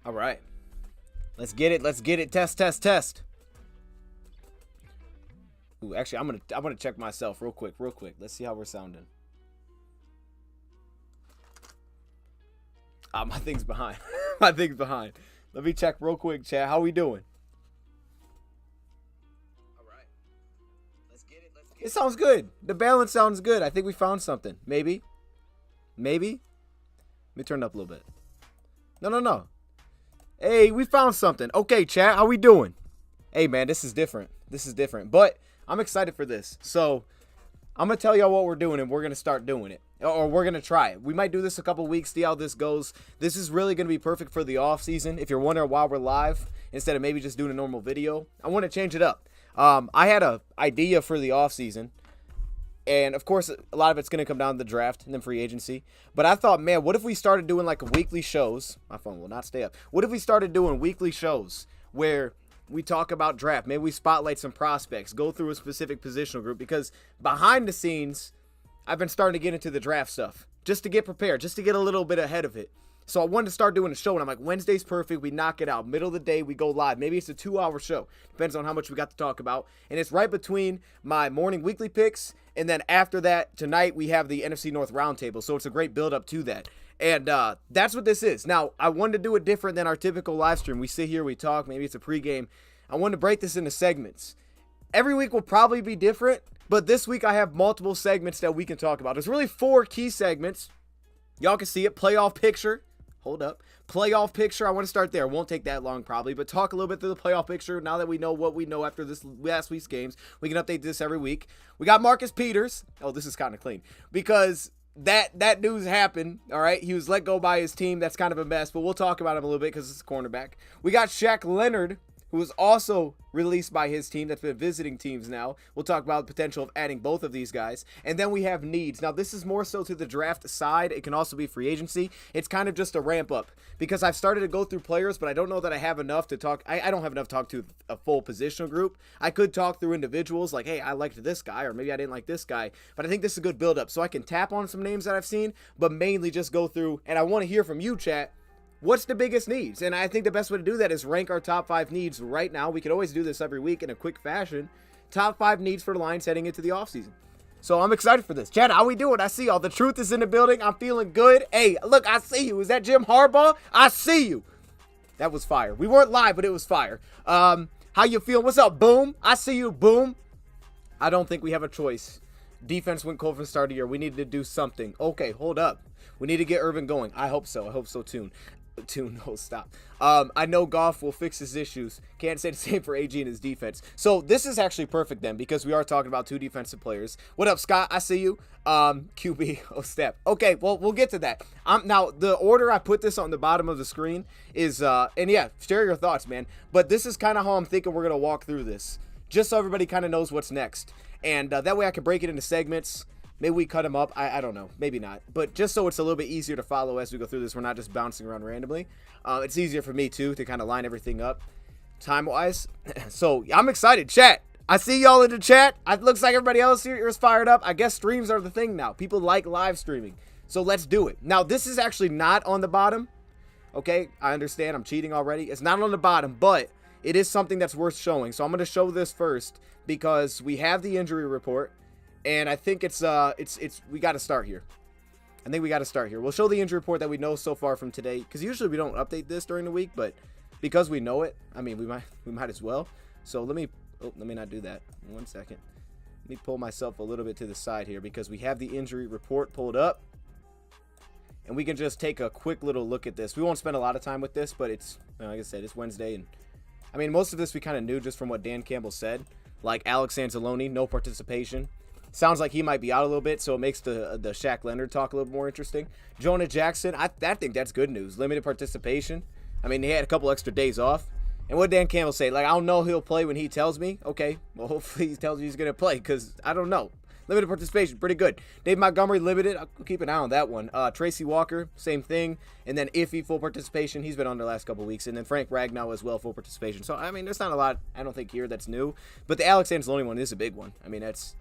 All right. Let's get it. Let's get it. Test, test, test. Ooh, actually, I'm gonna check myself real quick. Let's see how we're sounding. My thing's behind. My thing's behind. Let me check real quick, chat. How we doing? All right. Let's get it. It sounds good. The balance sounds good. I think we found something. Maybe. Let me turn it up a little bit. No. Hey, we found something. Okay, chat. How we doing? Hey, man, this is different. But I'm excited for this. So I'm going to tell y'all what we're doing, and we're going to start doing it. Or we're going to try it. We might do this a couple weeks, see how this goes. This is really going to be perfect for the off season. If you're wondering why we're live, instead of maybe just doing a normal video, I want to change it up. I had an idea for the off season. And, of course, a lot of it's going to come down to the draft and then free agency. But I thought, man, what if we started doing like weekly shows? My phone will not stay up. What if we started doing weekly shows where we talk about draft? Maybe we spotlight some prospects, go through a specific positional group. Because behind the scenes, I've been starting to get into the draft stuff just to get prepared, just to get a little bit ahead of it. So I wanted to start doing a show, and I'm like, Wednesday's perfect. We knock it out. Middle of the day, we go live. Maybe it's a 2-hour show. Depends on how much we got to talk about. And it's right between my morning weekly picks, and then after that, tonight, we have the NFC North Roundtable. So it's a great build-up to that. And that's what this is. Now, I wanted to do it different than our typical live stream. We sit here, we talk. Maybe it's a pregame. I wanted to break this into segments. Every week will probably be different, but this week I have multiple segments that we can talk about. There's really 4 key segments. Y'all can see it. Playoff picture. Hold up. Playoff picture. I want to start there. It won't take that long probably, but talk a little bit through the playoff picture. Now that we know what we know after this last week's games, we can update this every week. We got Marcus Peters. Oh, this is kind of clean because that news happened. All right. He was let go by his team. That's kind of a mess, but we'll talk about him a little bit because it's a cornerback. We got Shaq Leonard, who was also released by his team that's been visiting teams now. We'll talk about the potential of adding both of these guys. And then we have needs. Now, this is more so to the draft side. It can also be free agency. It's kind of just a ramp up because I've started to go through players, but I don't know that I have enough to talk. I don't have enough to talk to a full positional group. I could talk through individuals like, hey, I liked this guy, or maybe I didn't like this guy. But I think this is a good build up. So I can tap on some names that I've seen, but mainly just go through. And I want to hear from you, chat. What's the biggest needs? And I think the best way to do that is rank our top 5 needs right now. We could always do this every week in a quick fashion. Top 5 needs for the Lions heading into the offseason. So I'm excited for this. Chad, how we doing? I see y'all. The truth is in the building. I'm feeling good. Hey, look, I see you. Is that Jim Harbaugh? I see you. That was fire. We weren't live, but it was fire. How you feeling? What's up, Boom? I see you, Boom. I don't think we have a choice. Defense went cold for the start of the year. We needed to do something. Okay, hold up. We need to get Irvin going. I hope so. Too. No, stop. I know Goff will fix his issues. Can't say the same for AG and his defense. So this is actually perfect then because we are talking about 2 defensive players. What up, Scott? I see you. QB. Oh, step. Okay, well, we'll get to that. Now, the order I put this on the bottom of the screen is, and yeah, share your thoughts, man. But this is kind of how I'm thinking we're going to walk through this. Just so everybody kind of knows what's next. And that way I can break it into segments. Maybe we cut them up. I don't know. Maybe not. But just so it's a little bit easier to follow as we go through this, we're not just bouncing around randomly. It's easier for me, too, to kind of line everything up time-wise. So, I'm excited. Chat. I see y'all in the chat. It looks like everybody else here is fired up. I guess streams are the thing now. People like live streaming. So, let's do it. Now, this is actually not on the bottom. Okay? I understand. I'm cheating already. It's not on the bottom, but it is something that's worth showing. So, I'm going to show this first because we have the injury report. And I think we got to start here. We'll show the injury report that we know so far from today, because usually we don't update this during the week, but because we know it, I mean, we might as well. So let me not do that. 1 second. Let me pull myself a little bit to the side here because we have the injury report pulled up, and we can just take a quick little look at this. We won't spend a lot of time with this, but it's, like I said, it's Wednesday, and I mean, most of this we kind of knew just from what Dan Campbell said, like Alex Anzalone, no participation. Sounds like he might be out a little bit, so it makes the Shaq Leonard talk a little more interesting. Jonah Jackson, I think that's good news. Limited participation. I mean, he had a couple extra days off. And what did Dan Campbell say? Like, I don't know he'll play when he tells me. Okay, well, hopefully he tells me he's going to play because I don't know. Limited participation, pretty good. Dave Montgomery, limited. I'll keep an eye on that one. Tracy Walker, same thing. And then Iffy, full participation. He's been on the last couple weeks. And then Frank Ragnow as well, full participation. So, I mean, there's not a lot, I don't think, here that's new. But the Alex Anzalone one is a big one. I mean, that's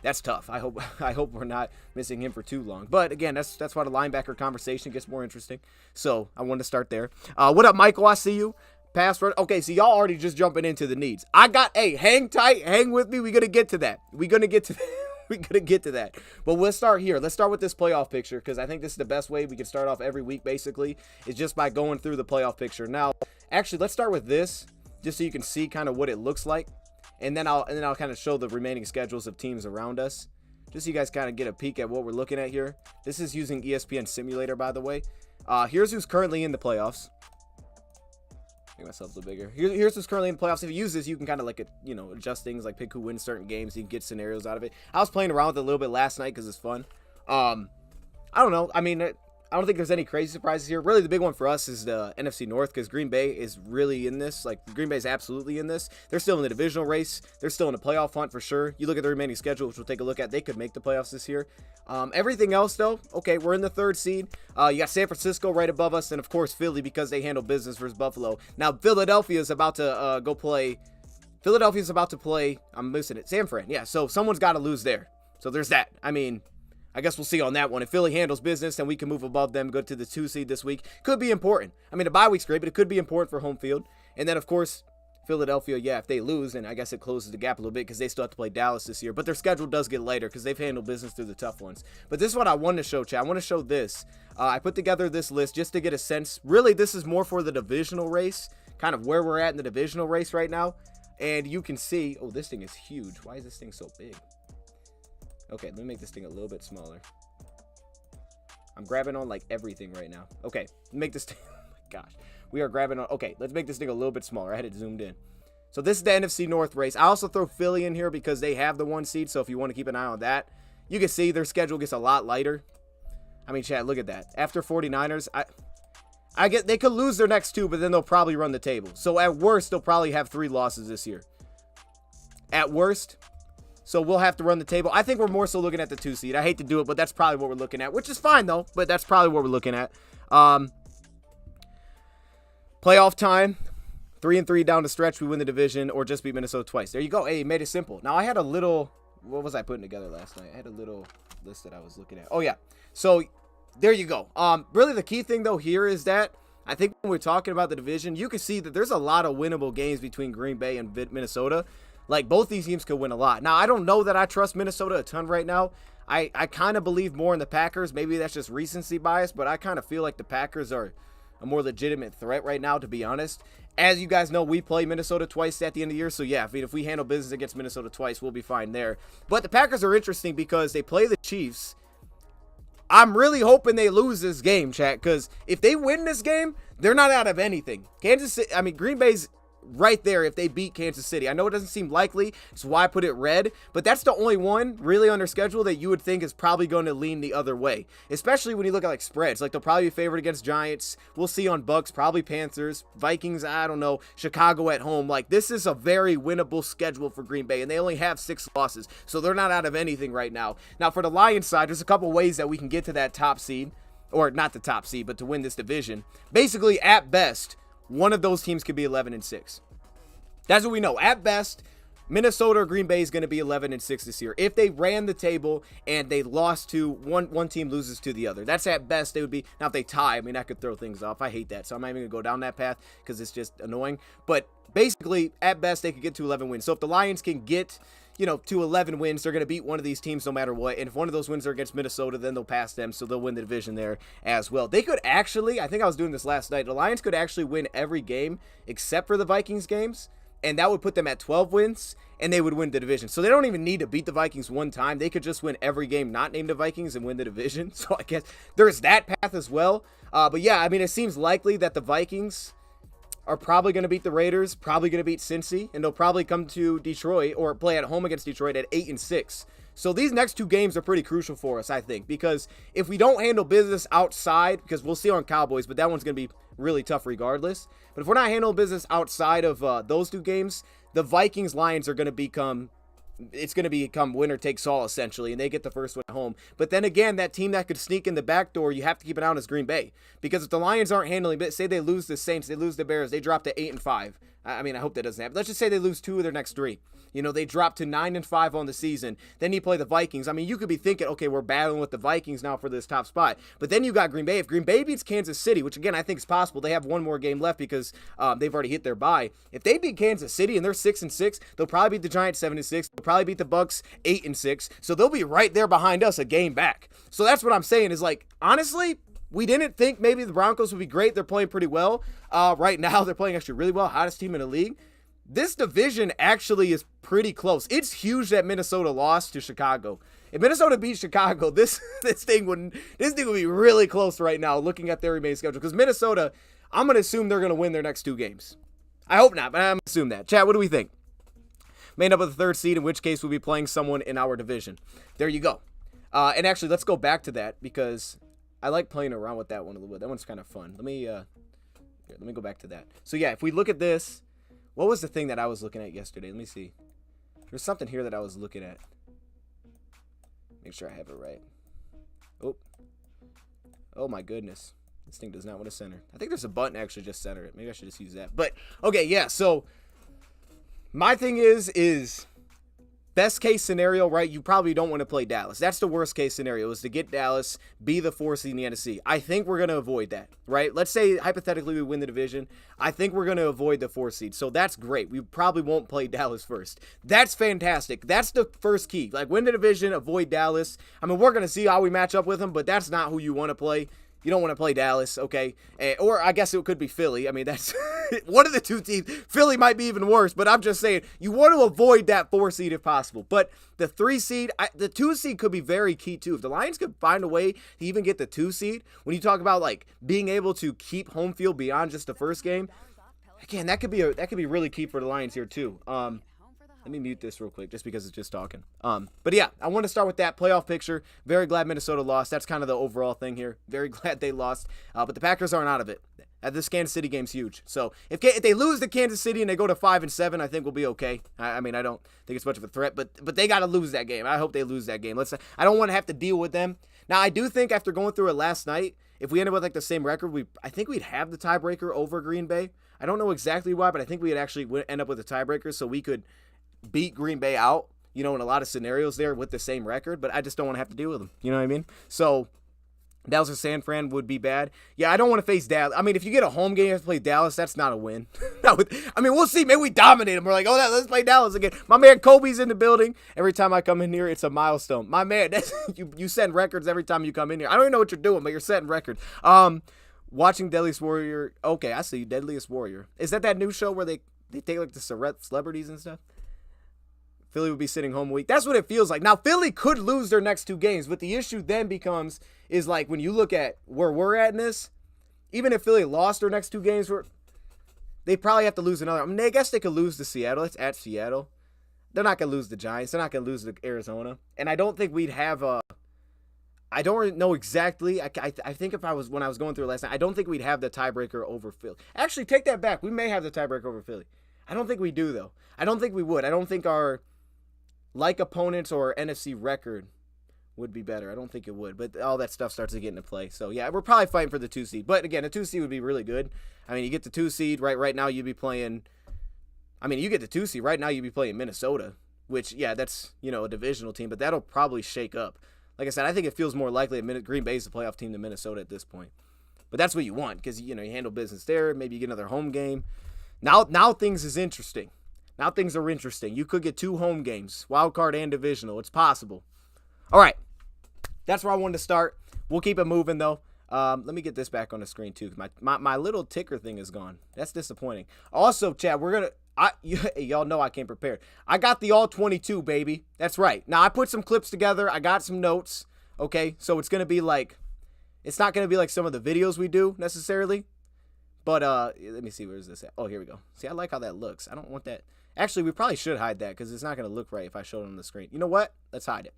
That's tough. I hope we're not missing him for too long. But again, that's why the linebacker conversation gets more interesting. So I wanted to start there. What up, Michael? I see you. Pass rush. Okay, so y'all already just jumping into the needs. Hang tight, hang with me. We're gonna get to that. We're gonna get to that. But we'll start here. Let's start with this playoff picture, because I think this is the best way we can start off every week, basically, is just by going through the playoff picture. Now, actually, let's start with this, just so you can see kind of what it looks like. And then I'll kind of show the remaining schedules of teams around us, just so you guys kind of get a peek at what we're looking at here. This is using ESPN Simulator, by the way. Here's who's currently in the playoffs. Make myself a little bigger. Here's who's currently in the playoffs. If you use this, you can kind of like, adjust things, like pick who wins certain games. You can get scenarios out of it. I was playing around with it a little bit last night because it's fun. I don't know. I mean, I don't think there's any crazy surprises here. Really, the big one for us is the NFC North, because Green Bay is really in this. Like, Green Bay is absolutely in this. They're still in the divisional race. They're still in the playoff hunt for sure. You look at the remaining schedule, which we'll take a look at. They could make the playoffs this year. Everything else, though, okay, we're in the 3rd seed. You got San Francisco right above us, and, of course, Philly, because they handle business versus Buffalo. Now, Philadelphia is about to play, I'm missing it, San Fran. Yeah, so someone's got to lose there. So there's that. I mean, I guess we'll see on that one. If Philly handles business, then we can move above them, go to the 2 seed this week. Could be important. I mean, the bye week's great, but it could be important for home field. And then, of course, Philadelphia, yeah, if they lose, then I guess it closes the gap a little bit, because they still have to play Dallas this year. But their schedule does get lighter, because they've handled business through the tough ones. But this is what I wanted to show, chat. I want to show this. I put together this list just to get a sense. Really, this is more for the divisional race, kind of where we're at in the divisional race right now. And you can see, oh, this thing is huge. Why is this thing so big? Okay, let me make this thing a little bit smaller. I'm grabbing on like everything right now. Okay, make this thing, oh my gosh. We are grabbing on, okay, let's make this thing a little bit smaller. I had it zoomed in. So this is the NFC North race. I also throw Philly in here because they have the 1 seed, so if you want to keep an eye on that. You can see their schedule gets a lot lighter. I mean, chat, look at that. After 49ers, I get they could lose their next 2, but then they'll probably run the table. So at worst, they'll probably have 3 losses this year. At worst. So we'll have to run the table. I think we're more so looking at the 2 seed. I hate to do it, but that's probably what we're looking at, which is fine, though. But that's probably what we're looking at. Playoff time. 3-3 down the stretch. We win the division or just beat Minnesota twice. There you go. Hey, made it simple. Now, I had a little... What was I putting together last night? I had a little list that I was looking at. Oh, yeah. So, there you go. Really, the key thing, though, here is that I think when we're talking about the division, you can see that there's a lot of winnable games between Green Bay and Minnesota. Like, both these teams could win a lot. Now, I don't know that I trust Minnesota a ton right now. I kind of believe more in the Packers. Maybe that's just recency bias, but I kind of feel like the Packers are a more legitimate threat right now, to be honest. As you guys know, we play Minnesota twice at the end of the year. So, yeah, if we handle business against Minnesota twice, we'll be fine there. But the Packers are interesting because they play the Chiefs. I'm really hoping they lose this game, chat, because if they win this game, they're not out of anything. Green Bay's right there if they beat Kansas City. I know it doesn't seem likely, that's why I put it red, but that's the only one really on their schedule that you would think is probably going to lean the other way, especially when you look at like spreads. Like, they'll probably be favored against Giants. We'll see on Bucks, probably Panthers, Vikings, I don't know, Chicago at home. Like, this is a very winnable schedule for Green Bay, and they only have 6 losses, so they're not out of anything right now. Now, for the Lions side, there's a couple ways that we can get to that top seed, or not the top seed, but to win this division. Basically, at best, one of those teams could be 11-6. That's what we know. At best, Minnesota or Green Bay is going to be 11-6 this year. If they ran the table and they lost to one team loses to the other, that's at best. They would be. Now, if they tie, I mean, that could throw things off. I hate that, so I'm not even going to go down that path because it's just annoying. But basically, at best, they could get to 11 wins. So if the Lions can get, to 11 wins, they're going to beat one of these teams no matter what. And if one of those wins are against Minnesota, then they'll pass them, so they'll win the division there as well. They could actually, I think I was doing this last night, the Lions could actually win every game except for the Vikings games, and that would put them at 12 wins, and they would win the division. So they don't even need to beat the Vikings one time. They could just win every game not named the Vikings and win the division. So I guess there's that path as well. But yeah, I mean, it seems likely that the Vikings are probably going to beat the Raiders, probably going to beat Cincy, and they'll probably come to Detroit or play at home against Detroit at 8-6. So these next 2 games are pretty crucial for us, I think, because if we don't handle business outside, because we'll see on Cowboys, but that one's going to be really tough regardless. But if we're not handling business outside of those 2 games, the Vikings-Lions are going to become, it's going to become winner takes all, essentially, and they get the first one at home. But then again, that team that could sneak in the back door, you have to keep an eye on is Green Bay. Because if the Lions aren't handling it, say they lose the Saints, they lose the Bears, they drop to 8-5. I mean, I hope that doesn't happen. Let's just say they lose 2 of their next 3. They drop to 9-5 on the season. Then you play the Vikings. I mean, you could be thinking, okay, we're battling with the Vikings now for this top spot. But then you got Green Bay. If Green Bay beats Kansas City, which again I think is possible, they have one more game left because they've already hit their bye. If they beat Kansas City and they're 6-6, they'll probably beat the Giants 7-6. They'll probably beat the Bucks 8-6. So they'll be right there behind us, a game back. So that's what I'm saying is, like, honestly, we didn't think maybe the Broncos would be great. They're playing pretty well. Right now, they're playing actually really well. Hottest team in the league. This division actually is pretty close. It's huge that Minnesota lost to Chicago. If Minnesota beat Chicago, this thing would be really close right now looking at their remaining schedule. Because Minnesota, I'm going to assume they're going to win their next 2 games. I hope not, but I'm going to assume that. Chat, what do we think? Made up of the 3rd seed, in which case we'll be playing someone in our division. There you go. And actually, let's go back to that because I like playing around with that one a little bit. That one's kind of fun. Let me go back to that. So yeah, if we look at this, what was the thing that I was looking at yesterday? Let me see. There's something here that I was looking at. Make sure I have it right. Oh my goodness. This thing does not want to center. I think there's a button actually just center it. Maybe I should just use that. But okay, yeah. So my thing is best case scenario, right? You probably don't want to play Dallas. That's the worst case scenario, is to get Dallas, be the 4th seed in the NFC. I think we're going to avoid that, right? Let's say hypothetically we win the division. I think we're going to avoid the 4th seed. So that's great. We probably won't play Dallas first. That's fantastic. That's the first key. Like, win the division, avoid Dallas. I mean, we're going to see how we match up with them, but that's not who you want to play. You don't want to play Dallas, okay? Or I guess it could be Philly. I mean, that's one of the 2 teams. Philly might be even worse, but I'm just saying you want to avoid that 4 seed if possible. But the 3 seed, the 2 seed could be very key too. If the Lions could find a way to even get the 2 seed, when you talk about like being able to keep home field beyond just the first game, again, that could be really key for the Lions here too. Let me mute this real quick just because it's just talking. But yeah, I want to start with that playoff picture. Very glad Minnesota lost. That's kind of the overall thing here. Very glad they lost. But the Packers aren't out of it. This Kansas City game's huge. So if they lose to Kansas City and they go to 5-7, I think we'll be okay. I mean, I don't think it's much of a threat, but they got to lose that game. I hope they lose that game. I don't want to have to deal with them. Now, I do think after going through it last night, if we end up with like the same record, I think we'd have the tiebreaker over Green Bay. I don't know exactly why, but I think we'd actually end up with a tiebreaker, so we could beat Green Bay out, in a lot of scenarios there with the same record, but I just don't want to have to deal with them. You know what I mean? So Dallas or San Fran would be bad. Yeah, I don't want to face Dallas. I mean, if you get a home game, you have to play Dallas, that's not a win. I mean, we'll see. Maybe we dominate them. We're like, let's play Dallas again. My man Kobe's in the building. Every time I come in here, it's a milestone. My man, you set records every time you come in here. I don't even know what you're doing, but you're setting records. Watching Deadliest Warrior. Okay, I see. Deadliest Warrior. Is that new show where they take like the celebrities and stuff? Philly would be sitting home week. That's what it feels like. Now, Philly could lose their next 2 games, but the issue then is like when you look at where we're at in this, even if Philly lost their next 2 games, they probably have to lose another. I mean, I guess they could lose to Seattle. It's at Seattle. They're not going to lose the Giants. They're not going to lose to Arizona. And I don't think we'd have I don't really know exactly. I think when I was going through it last night, I don't think we'd have the tiebreaker over Philly. Actually, take that back. We may have the tiebreaker over Philly. I don't think we do, though. I don't think we would. I don't think our like opponents or NFC record would be better. I don't think it would, but all that stuff starts to get into play. So yeah, we're probably fighting for the 2 seed. But again, a 2 seed would be really good. I mean, you get the 2 seed right now. You'd be playing. I mean, you get the 2 seed right now. You'd be playing Minnesota, which yeah, that's a divisional team, but that'll probably shake up. Like I said, I think it feels more likely that Green Bay's the playoff team than Minnesota at this point. But that's what you want because you handle business there. Maybe you get another home game. Now things is interesting. Now things are interesting. You could get 2 home games, wild card and divisional. It's possible. All right. That's where I wanted to start. We'll keep it moving, though. Let me get this back on the screen, too. My little ticker thing is gone. That's disappointing. Also, Chad, y'all know I came prepared. I got the all 22, baby. That's right. Now, I put some clips together. I got some notes. Okay, so it's not going to be like some of the videos we do, necessarily. But let me see, where's this at? Oh, here we go. See, I like how that looks. I don't want that. Actually, we probably should hide that because it's not going to look right if I show it on the screen. You know what? Let's hide it.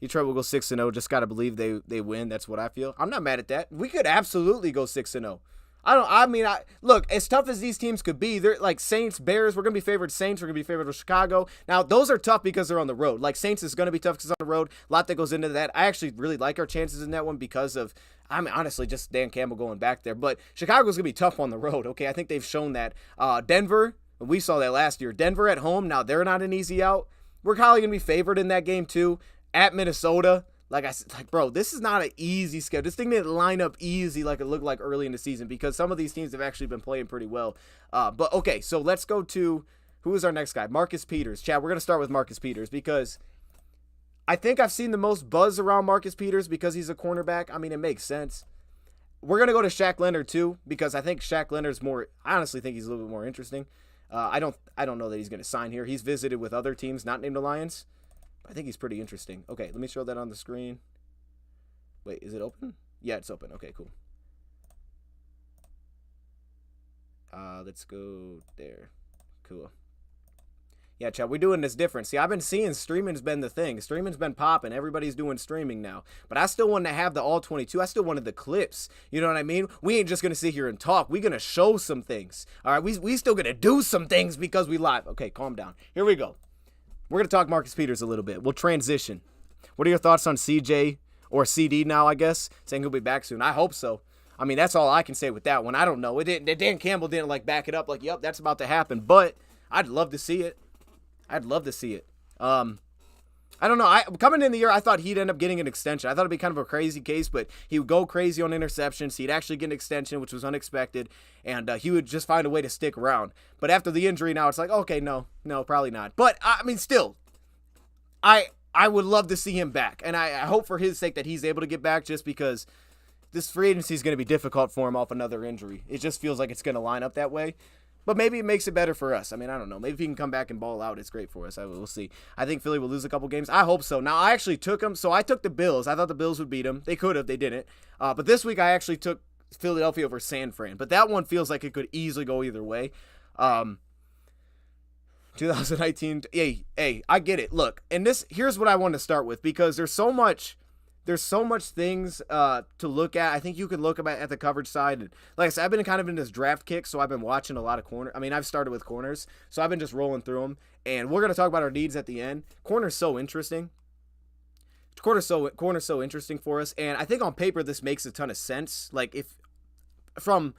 Detroit will go 6-0. Just got to believe they win. That's what I feel. I'm not mad at that. We could absolutely go 6-0. Look, as tough as these teams could be, they're like Saints, Bears, we're going to be favored Saints, we're going to be favored with Chicago. Now, those are tough because they're on the road. Like, Saints is going to be tough because it's on the road. A lot that goes into that. I actually really like our chances in that one because of, honestly, just Dan Campbell going back there. But Chicago's going to be tough on the road, okay? I think they've shown that. Denver, we saw that last year. Denver at home, now they're not an easy out. We're probably going to be favored in that game, too. At Minnesota, like I said, bro, this is not an easy schedule. This thing didn't line up easy like it looked like early in the season because some of these teams have actually been playing pretty well. But okay, so let's go to, who is our next guy? Marcus Peters. Chad, we're going to start with Marcus Peters because I think I've seen the most buzz around Marcus Peters because he's a cornerback. I mean, it makes sense. We're going to go to Shaq Leonard too because I think Shaq Leonard's more, I honestly think he's a little bit more interesting. I don't know that he's going to sign here. He's visited with other teams not named the Lions. I think he's pretty interesting. Okay, let me show that on the screen. Wait, is it open? Yeah, it's open. Okay, cool. Let's go there. Cool. Yeah, Chad, we're doing this different. See, I've been seeing streaming's been the thing. Streaming's been popping. Everybody's doing streaming now. But I still want to have the all 22. I still wanted the clips. You know what I mean? We ain't just going to sit here and talk. We're going to show some things. All right, we still going to do some things because we live. Okay, calm down. Here we go. We're going to talk Marcus Peters a little bit. We'll transition. What are your thoughts on CJ or CD now, I guess? Saying he'll be back soon. I hope so. I mean, that's all I can say with that one. I don't know. Dan Campbell didn't, like, back it up like, yep, that's about to happen. But I'd love to see it. I'd love to see it. I don't know. Coming in the year, I thought he'd end up getting an extension. I thought it'd be kind of a crazy case, but he would go crazy on interceptions. He'd actually get an extension, which was unexpected, and he would just find a way to stick around. But after the injury now, it's like, okay, no, probably not. But, I mean, still, I would love to see him back, and I hope for his sake that he's able to get back just because this free agency is going to be difficult for him off another injury. It just feels like it's going to line up that way. But maybe it makes it better for us. I mean, I don't know. Maybe if he can come back and ball out, it's great for us. We'll see. I think Philly will lose a couple games. I hope so. Now, I actually took them. So I took the Bills. I thought the Bills would beat them. They could have. They didn't. But this week, I actually took Philadelphia over San Fran. But that one feels like it could easily go either way. 2019. Hey, I get it. Look, and here's what I want to start with because there's so much things to look at. I think you can look at the coverage side. And like I said, I've been kind of in this draft kick, so I've been watching a lot of corner. I mean, I've started with corners, so I've been just rolling through them. And we're going to talk about our needs at the end. Corner's so interesting. Corner's so interesting for us. And I think on paper, this makes a ton of sense. Like, if from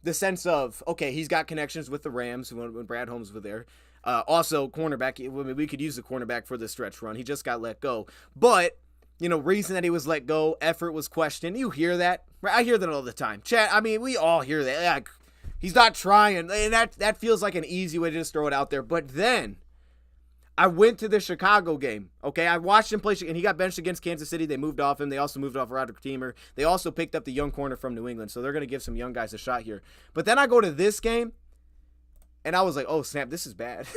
the sense of, okay, he's got connections with the Rams when Brad Holmes was there. Also, cornerback, we could use the cornerback for the stretch run. He just got let go. But reason that he was let go, effort was questioned. You hear that? I hear that all the time. Chat, I mean, we all hear that. Like, he's not trying. And that feels like an easy way to just throw it out there. But then, I went to the Chicago game. Okay, I watched him play, and he got benched against Kansas City. They moved off him. They also moved off Roderick Teamer. They also picked up the young corner from New England. So they're going to give some young guys a shot here. But then I go to this game, and I was like, oh, snap, this is bad.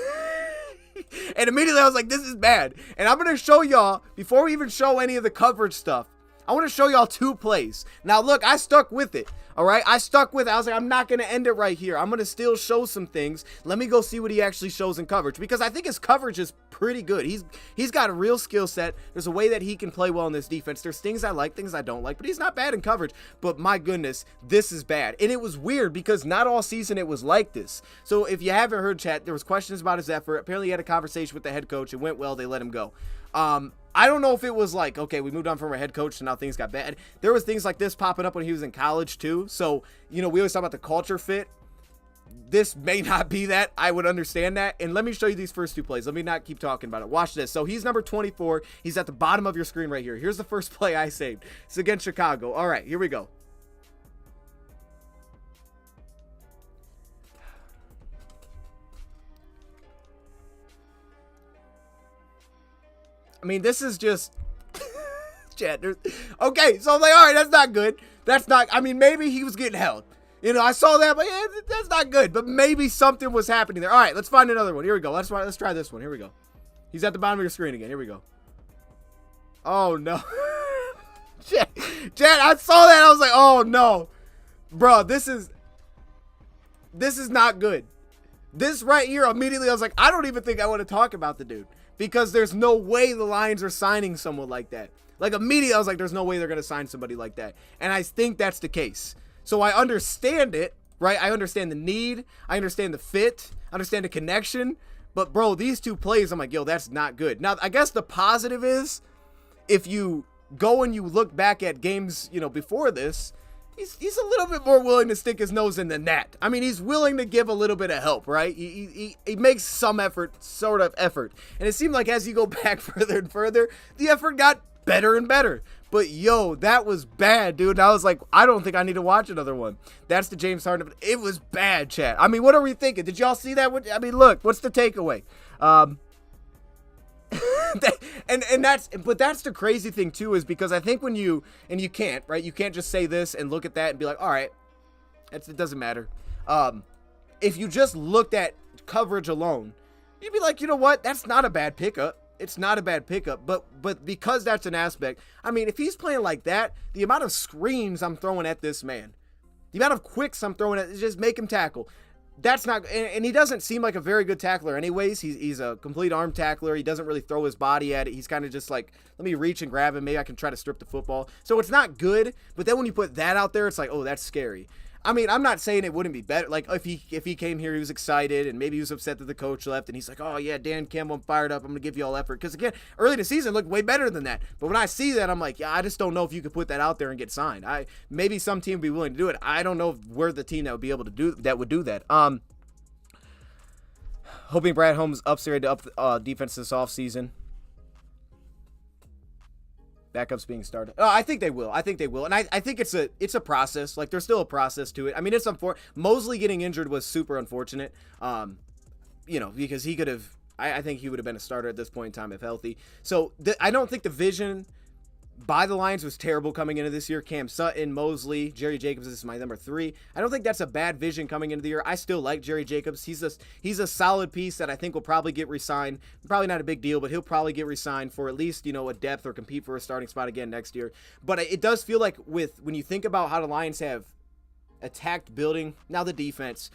And immediately I was like, this is bad. And I'm going to show y'all, before we even show any of the coverage stuff, I want to show y'all 2 plays. Now, look, I stuck with it. All right, I stuck with it. I was like, I'm not going to end it right here. I'm going to still show some things. Let me go see what he actually shows in coverage because I think his coverage is pretty good. He's got a real skill set. There's a way that he can play well in this defense. There's things I like, things I don't like, but he's not bad in coverage. But my goodness, this is bad. And it was weird because not all season it was like this. So if you haven't heard, chat, there was questions about his effort. Apparently he had a conversation with the head coach. It went well. They let him go. I don't know if it was like, okay, we moved on from our head coach and now things got bad. There was things like this popping up when he was in college too. So, we always talk about the culture fit. This may not be that. I would understand that. And let me show you these first 2 plays. Let me not keep talking about it. Watch this. So he's number 24. He's at the bottom of your screen right here. Here's the first play I saved. It's against Chicago. All right, here we go. I mean, this is just chat. Okay, so I'm like, all right, that's not good. Maybe he was getting held. I saw that, but yeah, that's not good. But maybe something was happening there. All right, let's find another one. Here we go. Let's try this one. Here we go. He's at the bottom of your screen again. Here we go. Oh, no. Chat, I saw that. I was like, oh, no. Bro, this is not good. This right here, immediately, I was like, I don't even think I want to talk about the dude. Because there's no way the Lions are signing someone like that. Like, immediately, I was like, there's no way they're going to sign somebody like that. And I think that's the case. So I understand it, right? I understand the need. I understand the fit. I understand the connection. But, bro, these two plays, I'm like, yo, that's not good. Now, I guess the positive is if you go and you look back at games, before this, he's a little bit more willing to stick his nose in the net. I mean, he's willing to give a little bit of help, right? He makes some effort, sort of effort. And it seemed like as you go back further and further, the effort got better and better. But, yo, that was bad, dude. And I was like, I don't think I need to watch another one. That's the James Harden. It was bad, chat. I mean, what are we thinking? Did y'all see that? I mean, look, what's the takeaway? But that's the crazy thing too, is because I think when you can't, right? You can't just say this and look at that and be like, all right, it doesn't matter. If you just looked at coverage alone, you'd be like, you know what? That's not a bad pickup. It's not a bad pickup, but because that's an aspect, I mean, if he's playing like that, the amount of screens I'm throwing at this man, the amount of quicks I'm throwing at, just make him tackle. That's not, and he doesn't seem like a very good tackler anyways. He's a complete arm tackler. He doesn't really throw his body at it. He's kind of just like, let me reach and grab him. Maybe I can try to strip the football. So it's not good, but then when you put that out there, it's like, oh, that's scary. I mean, I'm not saying it wouldn't be better. Like, if he came here, he was excited, and maybe he was upset that the coach left, and he's like, oh, yeah, Dan Campbell, I'm fired up. I'm going to give you all effort. Because, again, early in the season, it looked way better than that. But when I see that, I'm like, yeah, I just don't know if you could put that out there and get signed. Maybe some team would be willing to do it. I don't know if we're the team that would be able to do that. Hoping Brad Holmes upgraded up defense this offseason. Backups being started. I think they will. And I think it's a process. Like, there's still a process to it. I mean, it's unfortunate. Mosley getting injured was super unfortunate. Because he could have, I think he would have been a starter at this point in time if healthy. So I don't think the vision by the Lions was terrible coming into this year. Cam Sutton, Mosley, Jerry Jacobs is my number 3. I don't think that's a bad vision coming into the year. I still like Jerry Jacobs. He's a solid piece that I think will probably get re-signed. Probably not a big deal, but he'll probably get re-signed for at least, a depth or compete for a starting spot again next year. But it does feel like when you think about how the Lions have attacked building, now the defense,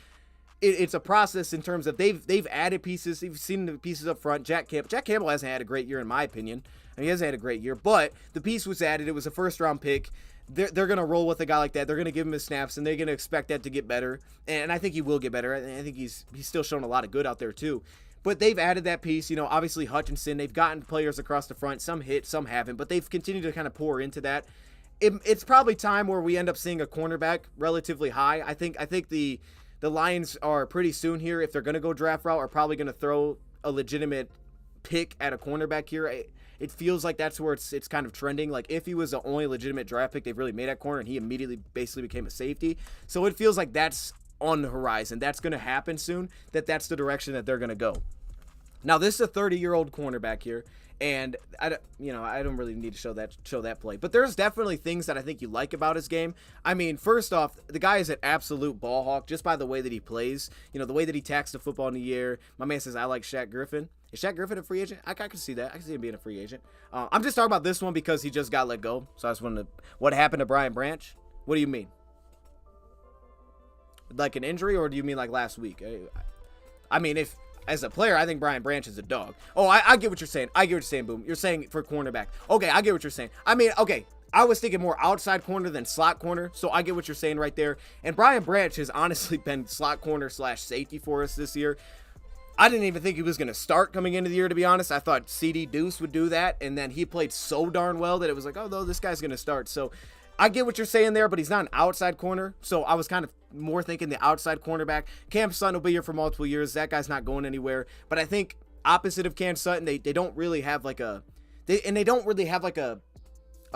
it's a process in terms of they've added pieces. You've seen the pieces up front. Jack Campbell hasn't had a great year in my opinion. He hasn't had a great year, but the piece was added. It was a first-round pick. They're going to roll with a guy like that. They're going to give him his snaps, and they're going to expect that to get better. And I think he will get better. I think he's still shown a lot of good out there, too. But they've added that piece. Obviously Hutchinson. They've gotten players across the front. Some hit, some haven't. But they've continued to kind of pour into that. It's probably time where we end up seeing a cornerback relatively high. I think the Lions are pretty soon here, if they're going to go draft route, are probably going to throw a legitimate pick at a cornerback here. It feels like that's where it's kind of trending. Like, if he was the only legitimate draft pick they've really made at corner, and he immediately basically became a safety. So it feels like that's on the horizon. That's going to happen soon. That's the direction that they're going to go. Now, this is a 30-year-old cornerback here, and I don't really need to show that play. But there's definitely things that I think you like about his game. I mean, first off, the guy is an absolute ball hawk just by the way that he plays. The way that he tacks the football in the air. My man says, I like Shaq Griffin. Is Shaq Griffin a free agent? I can see that. I can see him being a free agent. I'm just talking about this one because he just got let go. So I just wanted to, what happened to Brian Branch? What do you mean? Like an injury, or do you mean like last week? I mean, if as a player, I think Brian Branch is a dog. Oh, I get what you're saying. Boom. You're saying for cornerback. Okay, I get what you're saying. I mean, okay. I was thinking more outside corner than slot corner, so I get what you're saying right there. And Brian Branch has honestly been slot corner / safety for us this year. I didn't even think he was going to start coming into the year, to be honest. I thought CD Deuce would do that, and then he played so darn well that it was like, oh, no, this guy's going to start. So I get what you're saying there, but he's not an outside corner, so I was kind of more thinking the outside cornerback. Cam Sutton will be here for multiple years. That guy's not going anywhere. But I think opposite of Cam Sutton, they don't really have like a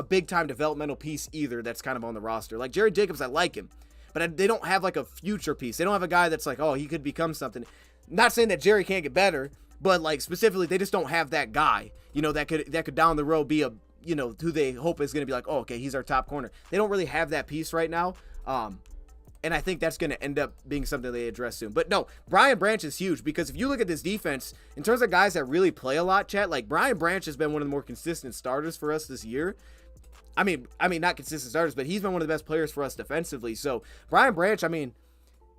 big-time developmental piece either that's kind of on the roster. Like Jerry Jacobs, I like him, but they don't have like a future piece. They don't have a guy that's like, oh, he could become something. Not saying that Jerry can't get better, but like specifically, they just don't have that guy, that could down the road be a, who they hope is going to be like, oh, okay, he's our top corner. They don't really have that piece right now. And I think that's going to end up being something they address soon. But no, Brian Branch is huge because if you look at this defense, in terms of guys that really play a lot, chat, like Brian Branch has been one of the more consistent starters for us this year. I mean, not consistent starters, but he's been one of the best players for us defensively. So Brian Branch, I mean,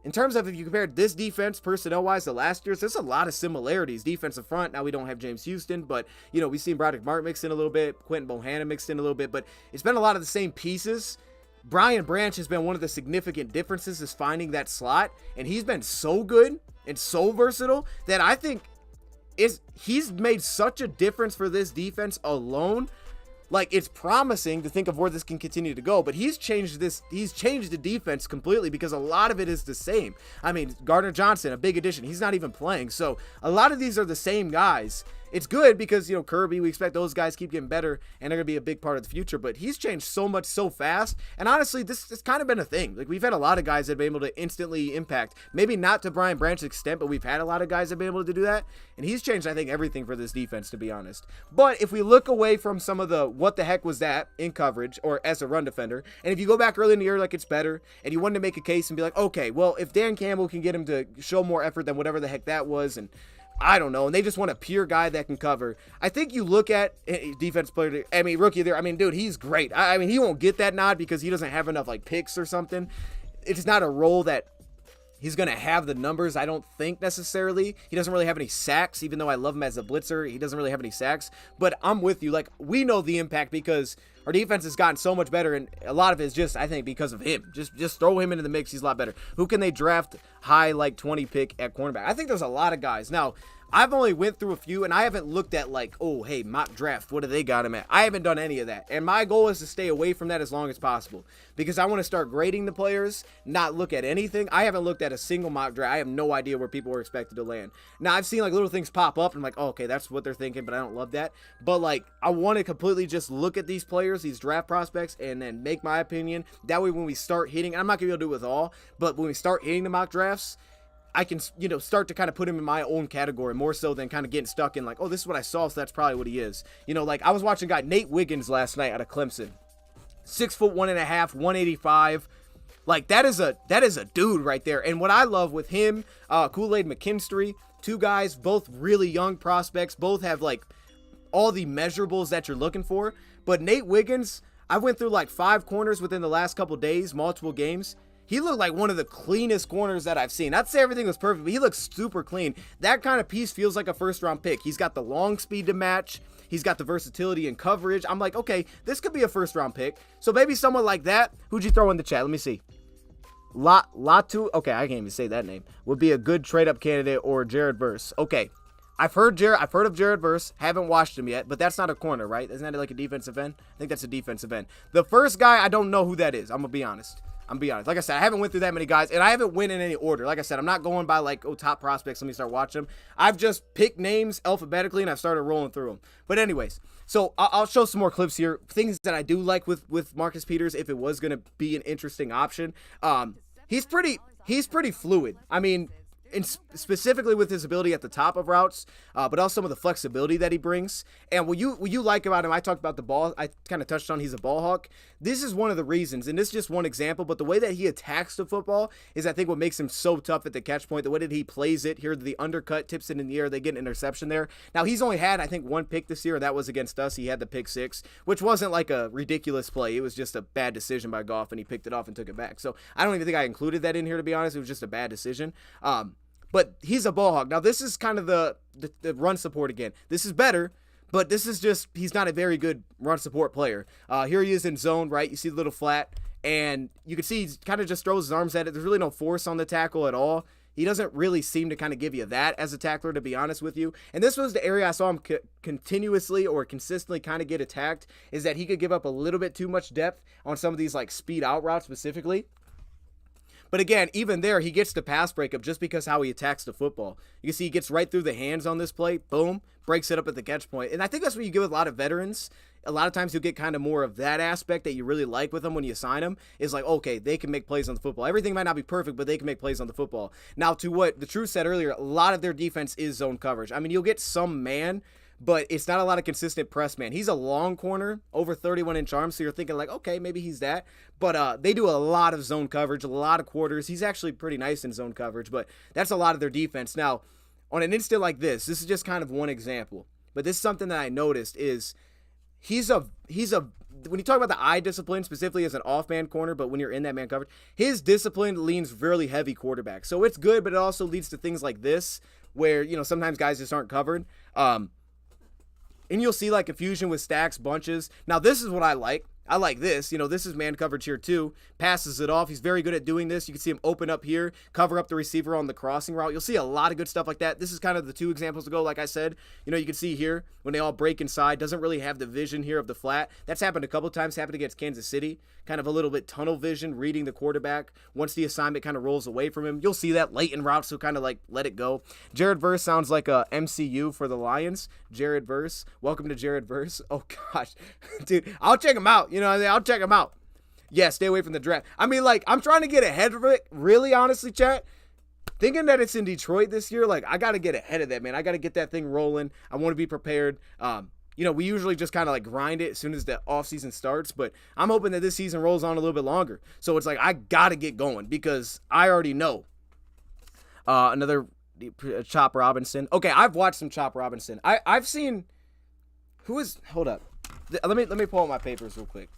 in terms of if you compare this defense personnel-wise to last year's, there's a lot of similarities. Defensive front, now we don't have James Houston, but, we've seen Broderick Martin mixed in a little bit, Quentin Bohanna mixed in a little bit, but it's been a lot of the same pieces. Brian Branch has been one of the significant differences is finding that slot, and he's been so good and so versatile that I think he's made such a difference for this defense alone. Like, it's promising to think of where this can continue to go, but he's changed the defense completely because a lot of it is the same. I mean, Gardner Johnson, a big addition. He's not even playing. So a lot of these are the same guys. It's good because, you know, Kirby, we expect those guys keep getting better and they're going to be a big part of the future, but he's changed so much so fast. And honestly, this has kind of been a thing. Like, we've had a lot of guys that have been able to instantly impact, maybe not to Brian Branch's extent, but we've had a lot of guys that have been able to do that. And he's changed, I think, everything for this defense, to be honest. But if we look away from some of the what the heck was that in coverage or as a run defender, and if you go back early in the year, like, it's better, and you wanted to make a case and be like, okay, well, if Dan Campbell can get him to show more effort than whatever the heck that was, and I don't know, and they just want a pure guy that can cover. I think you look at defense player, I mean, rookie there, I mean, dude, he's great. I mean, he won't get that nod because he doesn't have enough, like, picks or something. It's not a role that he's going to have the numbers, I don't think, necessarily. He doesn't really have any sacks, even though I love him as a blitzer. He doesn't really have any sacks. But I'm with you. Like, we know the impact because our defense has gotten so much better, and a lot of it is just, I think, because of him. Just throw him into the mix. He's a lot better. Who can they draft high, like, 20 pick at cornerback? I think there's a lot of guys. Now, I've only went through a few, and I haven't looked at, like, oh, hey, mock draft, what do they got him at? I haven't done any of that, and my goal is to stay away from that as long as possible because I want to start grading the players, not look at anything. I haven't looked at a single mock draft. I have no idea where people were expected to land. Now, I've seen, like, little things pop up, and I'm like, oh, okay, that's what they're thinking, but I don't love that. But, like, I want to completely just look at these players, these draft prospects, and then make my opinion. That way, when we start hitting, and I'm not going to be able to do it with all, but when we start hitting the mock drafts, I can, you know, start to kind of put him in my own category more so than kind of getting stuck in like, oh, this is what I saw, so that's probably what he is. You know, like I was watching a guy, Nate Wiggins, last night out of Clemson. 6'1.5", 185. Like that is a dude right there. And what I love with him, Kool-Aid McKinstry, two guys, both really young prospects, both have like all the measurables that you're looking for. But Nate Wiggins, I went through like 5 corners within the last couple days, multiple games. He looked like one of the cleanest corners that I've seen. Not to say everything was perfect, but he looks super clean. That kind of piece feels like a first-round pick. He's got the long speed to match. He's got the versatility and coverage. I'm like, okay, this could be a first-round pick. So maybe someone like that. Who'd you throw in the chat? Let me see. Latu. Okay, I can't even say that name. Would be a good trade-up candidate or Jared Verse. Okay. I've heard of Jared Verse. Haven't watched him yet, but that's not a corner, right? Isn't that like a defensive end? I think that's a defensive end. The first guy, I don't know who that is. I'm going to be honest. Like I said, I haven't went through that many guys, and I haven't went in any order. Like I said, I'm not going by like, oh, top prospects, let me start watching them. I've just picked names alphabetically, and I've started rolling through them. But anyways, so I'll show some more clips here. Things that I do like with Marcus Peters, if it was going to be an interesting option. He's pretty fluid. I mean, and specifically with his ability at the top of routes, but also some of the flexibility that he brings. And what you like about him, I talked about the ball. I kind of touched on he's a ball hawk. This is one of the reasons, and this is just one example, but the way that he attacks the football is, I think, what makes him so tough at the catch point. The way that he plays it, here the undercut, tips it in the air, they get an interception there. Now, he's only had, I think, 1 pick this year, and that was against us. He had the pick 6, which wasn't like a ridiculous play. It was just a bad decision by Goff, and he picked it off and took it back. So I don't even think I included that in here, to be honest. It was just a bad decision. But he's a ball hawk. Now, this is kind of the run support again. This is better, but this is just, he's not a very good run support player. Here he is in zone, right? You see the little flat, and you can see he kind of just throws his arms at it. There's really no force on the tackle at all. He doesn't really seem to kind of give you that as a tackler, to be honest with you. And this was the area I saw him continuously or consistently kind of get attacked, is that he could give up a little bit too much depth on some of these like speed out routes specifically. But again, even there, he gets the pass breakup just because how he attacks the football. You can see he gets right through the hands on this play. Boom. Breaks it up at the catch point. And I think that's what you get with a lot of veterans. A lot of times you'll get kind of more of that aspect that you really like with them when you sign them. Is like, okay, they can make plays on the football. Everything might not be perfect, but they can make plays on the football. Now, to what the Truth said earlier, a lot of their defense is zone coverage. I mean, you'll get some man, but it's not a lot of consistent press man. He's a long corner, over 31-inch arms, so you're thinking like, okay, maybe he's that. But they do a lot of zone coverage, a lot of quarters. He's actually pretty nice in zone coverage, but that's a lot of their defense. Now, on an instant like this is just kind of one example, but this is something that I noticed is he's a when you talk about the eye discipline, specifically as an off-man corner, but when you're in that man coverage, his discipline leans really heavy quarterback. So it's good, but it also leads to things like this where, you know, sometimes guys just aren't covered. And you'll see like confusion with stacks, bunches. Now, this is what I like. I like this. You know, this is man coverage here too. Passes it off. He's very good at doing this. You can see him open up here, cover up the receiver on the crossing route. You'll see a lot of good stuff like that. This is kind of the two examples ago, like I said. You know, you can see here when they all break inside, doesn't really have the vision here of the flat. That's happened a couple times, happened against Kansas City. Kind of a little bit tunnel vision, reading the quarterback. Once the assignment kind of rolls away from him, you'll see that late in routes, so kind of like let it go. Jared Verse sounds like a MCU for the Lions. Jared Verse. Welcome to Jared Verse. Oh, gosh. Dude, I'll check him out. You know, I'll check him out. Yeah, stay away from the draft. I mean, like, I'm trying to get ahead of it, really, honestly, chat. Thinking that it's in Detroit this year, like, I got to get ahead of that, man. I got to get that thing rolling. I want to be prepared. You know, we usually just kind of like grind it as soon as the offseason starts, but I'm hoping that this season rolls on a little bit longer. So it's like, I got to get going because I already know. Another Chop Robinson. Okay, I've watched some Chop Robinson. I've seen, hold up. Let me pull out my papers real quick.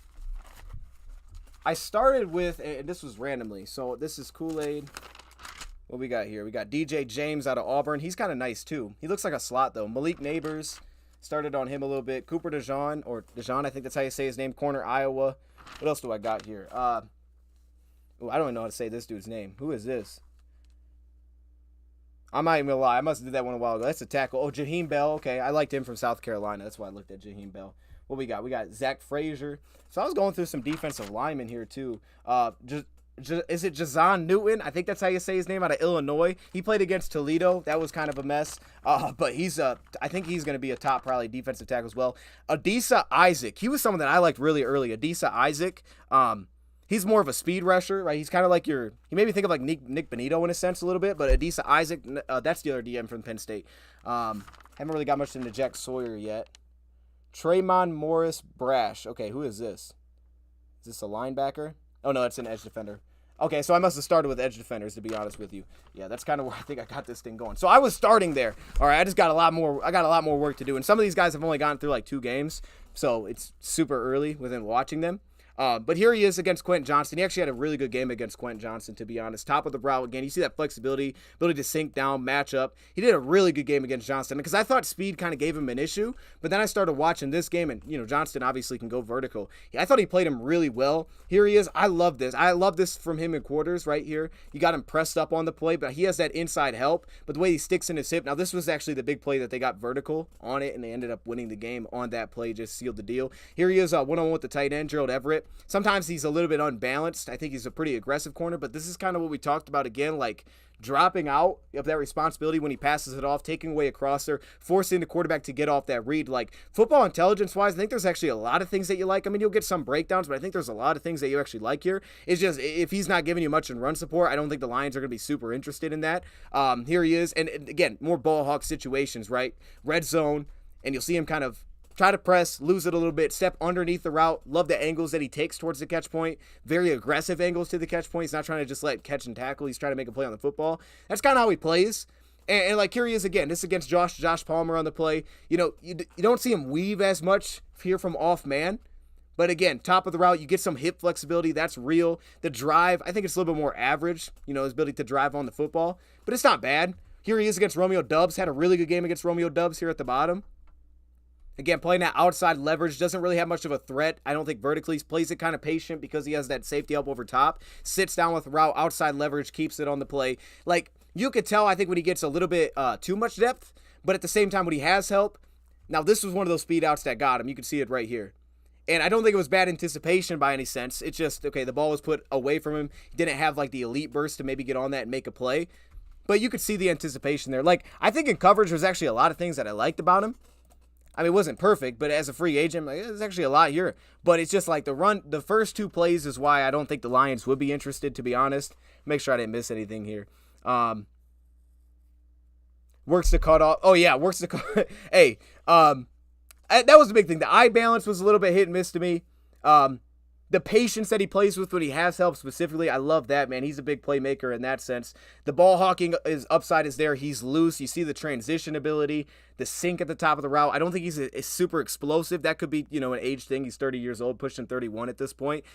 I started with, and this was randomly, so this is Kool-Aid. What we got here? We got DJ James out of Auburn. He's kind of nice, too. He looks like a slot, though. Malik Neighbors. Started on him a little bit. Cooper DeJean, or DeJean, I think that's how you say his name. Corner, Iowa. What else do I got here? I don't even know how to say this dude's name. Who is this? I'm not even going to lie. I must have did that one a while ago. That's a tackle. Oh, Jaheim Bell. Okay, I liked him from South Carolina. That's why I looked at Jaheim Bell. What we got? We got Zach Frazier. So I was going through some defensive linemen here, too. Is it Jazon Newton? I think that's how you say his name, out of Illinois. He played against Toledo. That was kind of a mess. But I think he's going to be a top probably defensive tackle as well. Adisa Isaac. He was someone that I liked really early. Adisa Isaac. He's more of a speed rusher, right? He's kind of like he made me think of like Nick Benito in a sense a little bit. But Adisa Isaac, that's the other DM from Penn State. Haven't really got much into Jack Sawyer yet. Traymon Morris Brash. Okay, who is this? Is this a linebacker? Oh, no, it's an edge defender. Okay, so I must have started with edge defenders, to be honest with you. Yeah, that's kind of where I think I got this thing going. So I was starting there. All right, I got a lot more work to do. And some of these guys have only gone through like 2 games, so it's super early within watching them. But here he is against Quentin Johnston. He actually had a really good game against Quentin Johnston, to be honest. Top of the route again. You see that flexibility, ability to sink down, match up. He did a really good game against Johnston because I thought speed kind of gave him an issue. But then I started watching this game, and you know Johnston obviously can go vertical. I thought he played him really well. Here he is. I love this. I love this from him in quarters right here. You got him pressed up on the play, but he has that inside help. But the way he sticks in his hip. Now this was actually the big play that they got vertical on it, and they ended up winning the game on that play. Just sealed the deal. Here he is, one-on-one with the tight end, Gerald Everett. Sometimes he's a little bit unbalanced. I think he's a pretty aggressive corner, but this is kind of what we talked about again, like dropping out of that responsibility when he passes it off, taking away a crosser, forcing the quarterback to get off that read. Like football intelligence wise, I think there's actually a lot of things that you like. I mean, you'll get some breakdowns, but I think there's a lot of things that you actually like here. It's just if he's not giving you much in run support, I don't think the Lions are going to be super interested in that. Here he is, and again, more ball hawk situations, right? Red zone, and you'll see him kind of try to press, lose it a little bit, step underneath the route. Love the angles that he takes towards the catch point. Very aggressive angles to the catch point. He's not trying to just let catch and tackle. He's trying to make a play on the football. That's kind of how he plays. And like here he is again. This is against Josh Palmer on the play. You know, you don't see him weave as much here from off man. But again, top of the route, you get some hip flexibility. That's real. The drive, I think it's a little bit more average, you know, his ability to drive on the football. But it's not bad. Here he is against Romeo Doubs. Had a really good game against Romeo Doubs here at the bottom. Again, playing that outside leverage, doesn't really have much of a threat. I don't think vertically. He plays it kind of patient because he has that safety help over top. Sits down with route, outside leverage, keeps it on the play. Like, you could tell, I think, when he gets a little bit too much depth, but at the same time, when he has help. Now, this was one of those speed outs that got him. You can see it right here. And I don't think it was bad anticipation by any sense. It's just, okay, the ball was put away from him. He didn't have, like, the elite burst to maybe get on that and make a play. But you could see the anticipation there. Like, I think in coverage, there's actually a lot of things that I liked about him. I mean, it wasn't perfect, but as a free agent, like, there's actually a lot here. But it's just like the first 2 plays is why I don't think the Lions would be interested, to be honest. Make sure I didn't miss anything here. Works the cutoff. Oh, yeah, works the cut. Hey, that was the big thing. The eye balance was a little bit hit and miss to me. The patience that he plays with when he has help specifically, I love that, man. He's a big playmaker in that sense. The ball hawking is upside is there. He's loose. You see the transition ability, the sink at the top of the route. I don't think he's a super explosive. That could be, you know, an age thing. He's 30 years old, pushing 31 at this point.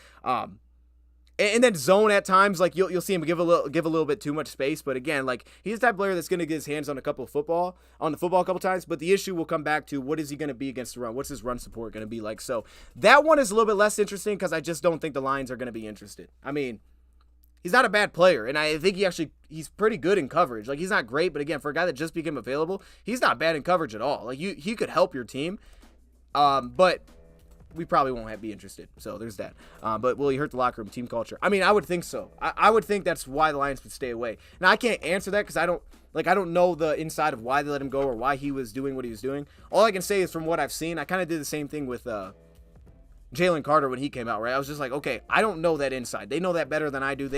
And then zone at times, like you'll see him give a little bit too much space. But again, like he's the type of player that's going to get his hands on the football a couple times. But the issue will come back to what is he going to be against the run? What's his run support going to be like? So that one is a little bit less interesting because I just don't think the Lions are going to be interested. I mean, he's not a bad player, and I think he's pretty good in coverage. Like he's not great, but again, for a guy that just became available, he's not bad in coverage at all. Like he could help your team, but we probably won't be interested. So there's that. But will he hurt the locker room, team culture? I mean, I would think so. I would think that's why the Lions would stay away. Now I can't answer that because I don't know the inside of why they let him go or why he was doing what he was doing. All I can say is from what I've seen, I kind of did the same thing with Jalen Carter when he came out, right? I was just like, okay, I don't know that inside. They know that better than I do.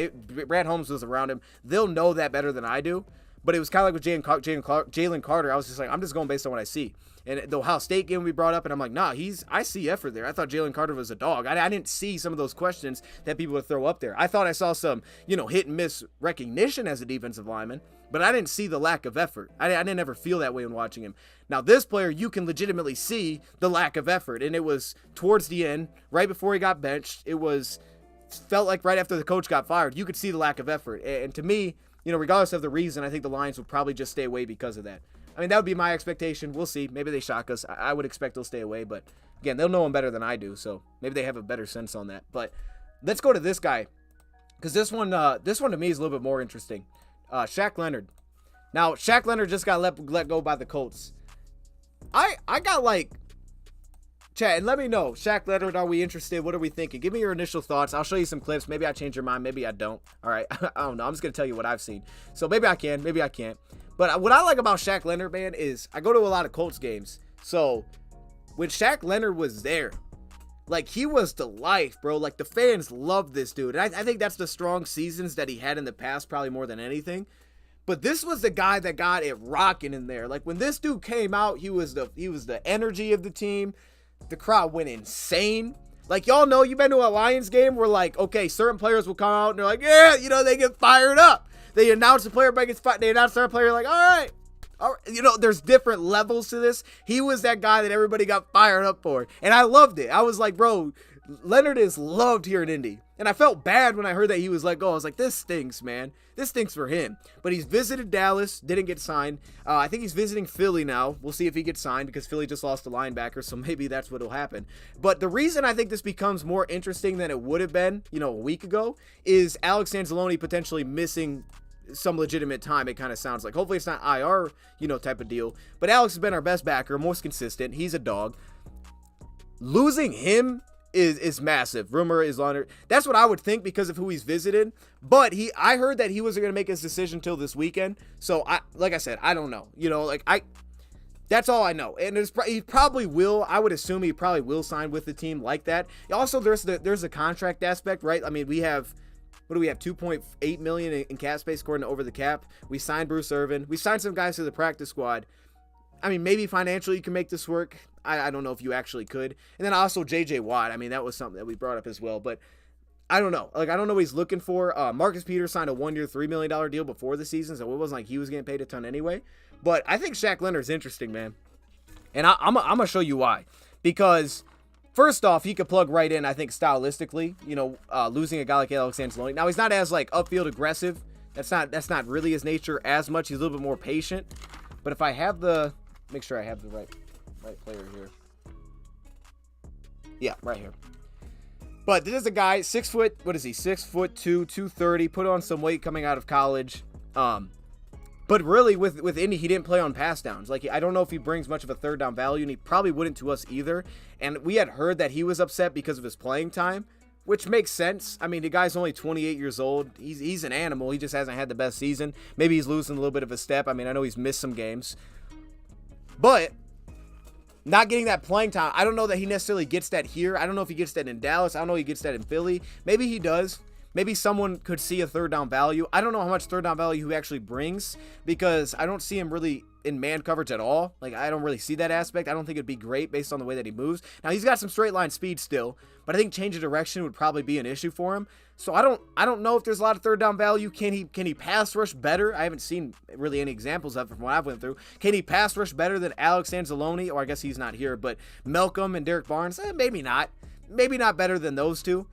Brad Holmes was around him. They'll know that better than I do. But it was kind of like with Jalen Carter. I was just like, I'm just going based on what I see. And the Ohio State game we brought up, and I'm like, nah, I see effort there. I thought Jalen Carter was a dog. I didn't see some of those questions that people would throw up there. I thought I saw some, hit and miss recognition as a defensive lineman, but I didn't see the lack of effort. I didn't ever feel that way when watching him. Now, this player, you can legitimately see the lack of effort, and it was towards the end, right before he got benched. Felt like right after the coach got fired, you could see the lack of effort. And to me, regardless of the reason, I think the Lions will probably just stay away because of that. I mean, that would be my expectation. We'll see. Maybe they shock us. I would expect they'll stay away, but again, they'll know him better than I do, so maybe they have a better sense on that. But let's go to this guy, because this one to me is a little bit more interesting. Shaq Leonard. Now, Shaq Leonard just got let go by the Colts. I got chat and let me know. Shaq Leonard, are we interested? What are we thinking? Give me your initial thoughts. I'll show you some clips. Maybe I change your mind. Maybe I don't. All right. I don't know. I'm just going to tell you what I've seen. So maybe I can. Maybe I can't. But what I like about Shaq Leonard, man, is I go to a lot of Colts games. So when Shaq Leonard was there, he was the life, bro. The fans loved this dude. And I think that's the strong seasons that he had in the past, probably more than anything. But this was the guy that got it rocking in there. When this dude came out, he was the energy of the team. The crowd went insane. Y'all know, you've been to a Lions game where okay, certain players will come out and they're like, yeah, they get fired up. They announce the player, everybody gets fired. They announce their player, all right. There's different levels to this. He was that guy that everybody got fired up for. And I loved it. I was like, bro, Leonard is loved here in Indy. And I felt bad when I heard that he was let go. I was like, this stinks, man. This stinks for him. But he's visited Dallas, didn't get signed. I think he's visiting Philly now. We'll see if he gets signed because Philly just lost a linebacker, so maybe that's what will happen. But the reason I think this becomes more interesting than it would have been, a week ago, is Alex Anzalone potentially missing some legitimate time, it kind of sounds like. Hopefully it's not IR, type of deal. But Alex has been our best backer, most consistent. He's a dog. Losing him is massive. Rumor is Leonard. That's what I would think because of who he's visited. But I heard that he wasn't going to make his decision till this weekend. So like I said, I don't know. That's all I know. And he probably will. I would assume he probably will sign with the team like that. Also, there's a contract aspect, right? I mean, we have. What do we have? $2.8 million in cap space according to Over the Cap. We signed Bruce Irvin. We signed some guys to the practice squad. I mean, maybe financially you can make this work. I don't know if you actually could. And then also J.J. Watt. I mean, that was something that we brought up as well. But I don't know. I don't know what he's looking for. Marcus Peters signed a 1-year, $3 million deal before the season, so it wasn't like he was getting paid a ton anyway. But I think Shaq Leonard's interesting, man. And I'm going to show you why. Because first off, he could plug right in, I think, stylistically, losing a guy like Alex Anzalone. Now, he's not as, upfield aggressive. That's not really his nature as much. He's a little bit more patient. But if I have make sure I have the right player here. Yeah, right here. But this is a guy, 6 foot, what is he? 6'2", 230, put on some weight coming out of college. But really, with Indy, he didn't play on pass downs. I don't know if he brings much of a third down value, and he probably wouldn't to us either. And we had heard that he was upset because of his playing time, which makes sense. I mean, the guy's only 28 years old. He's an animal. He just hasn't had the best season. Maybe he's losing a little bit of a step. I mean, I know he's missed some games. But not getting that playing time, I don't know that he necessarily gets that here. I don't know if he gets that in Dallas. I don't know if he gets that in Philly. Maybe he does. Maybe someone could see a third down value. I don't know how much third down value he actually brings because I don't see him really in man coverage at all. I don't really see that aspect. I don't think it'd be great based on the way that he moves. Now, he's got some straight line speed still, but I think change of direction would probably be an issue for him. So I don't know if there's a lot of third down value. Can he pass rush better? I haven't seen really any examples of it from what I've went through. Can he pass rush better than Alex Anzalone? Or I guess he's not here, but Malcolm and Derek Barnes? Maybe not. Maybe not better than those two.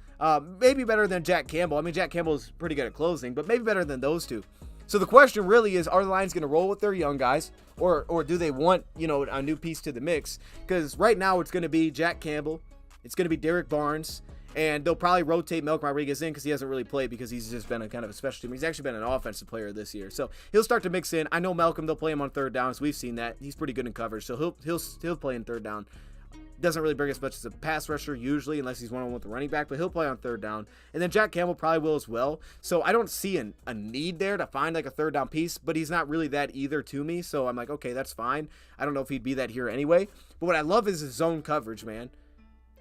Maybe better than Jack Campbell. I mean, Jack Campbell's pretty good at closing, but maybe better than those two. So the question really is, are the Lions going to roll with their young guys, or do they want, a new piece to the mix? Because right now it's going to be Jack Campbell, it's going to be Derek Barnes, and they'll probably rotate Malcolm Rodriguez in because he hasn't really played because he's just been a kind of a special team. He's actually been an offensive player this year, so he'll start to mix in. I know Malcolm, they'll play him on third downs. We've seen that. He's pretty good in coverage, so he'll play in third down. Doesn't really bring as much as a pass rusher usually unless he's one-on-one with the running back, but he'll play on third down. And then Jack Campbell probably will as well. So I don't see a need there to find like a third down piece, but he's not really that either to me. So I'm like, okay, that's fine. I don't know if he'd be that here anyway. But what I love is his zone coverage, man.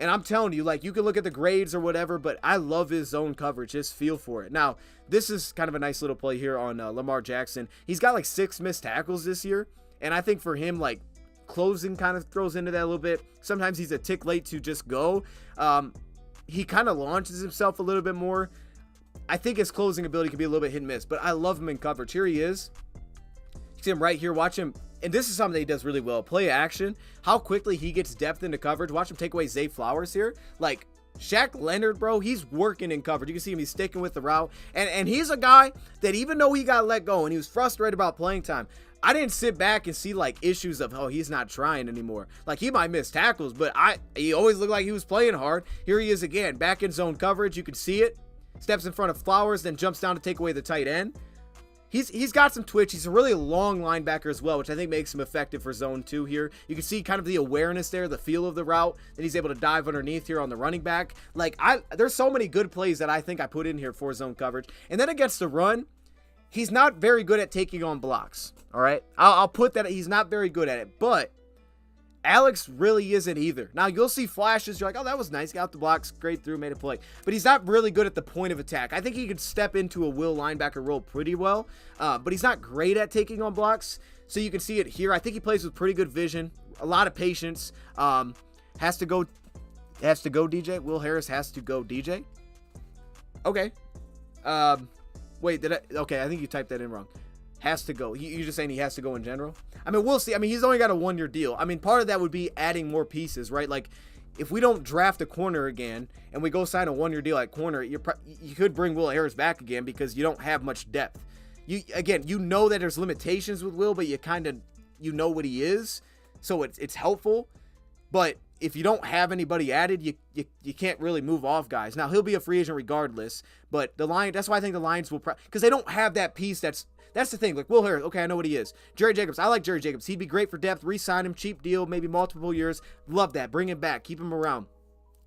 And I'm telling you, like, you can look at the grades or whatever, but I love his zone coverage. Just feel for it. Now, this is kind of a nice little play here on Lamar Jackson. He's got like 6 missed tackles this year. And I think for him, like, closing kind of throws into that a little bit. Sometimes he's a tick late to just go. He kind of launches himself a little bit more. I think his closing ability can be a little bit hit and miss, but I love him in coverage. Here he is. You see him right here. Watch him. And this is something that he does really well. Play action. How quickly he gets depth into coverage. Watch him take away Zay Flowers here. Like, Shaq Leonard, bro, he's working in coverage. You can see him. He's sticking with the route. And he's a guy that even though he got let go and he was frustrated about playing time, I didn't sit back and see like issues of, oh, he's not trying anymore. Like, he might miss tackles, but he always looked like he was playing hard. Here he is again, back in zone coverage. You can see it. Steps in front of Flowers, then jumps down to take away the tight end. He's got some twitch. He's a really long linebacker as well, which I think makes him effective for zone 2 here. You can see kind of the awareness there, the feel of the route, that he's able to dive underneath here on the running back. Like, there's so many good plays that I think I put in here for zone coverage. And then against the run, he's not very good at taking on blocks. All right, I'll put that. He's not very good at it, but Alex really isn't either. Now, you'll see flashes. You're like, oh, that was nice. Got the blocks, straight through, made a play. But he's not really good at the point of attack. I think he could step into a will linebacker role pretty well, but he's not great at taking on blocks. So you can see it here. I think he plays with pretty good vision, a lot of patience. Has to go DJ. Will Harris has to go DJ. Okay. Wait, okay, I think you typed that in wrong. Has to go. You're just saying he has to go in general? I mean, we'll see. I mean, he's only got a 1-year deal. I mean, part of that would be adding more pieces, right? Like, if we don't draft a corner again and we go sign a 1-year deal at corner, you could bring Will Harris back again because you don't have much depth. You know that there's limitations with Will, but you know what he is, so it's helpful. But if you don't have anybody added, you can't really move off guys. Now, he'll be a free agent regardless, but that's why I think the Lions will, because they don't have that piece that's the thing. Like, Will Harris, okay, I know what he is. Jerry Jacobs, I like Jerry Jacobs. He'd be great for depth. Re-sign him, cheap deal, maybe multiple years. Love that. Bring him back. Keep him around.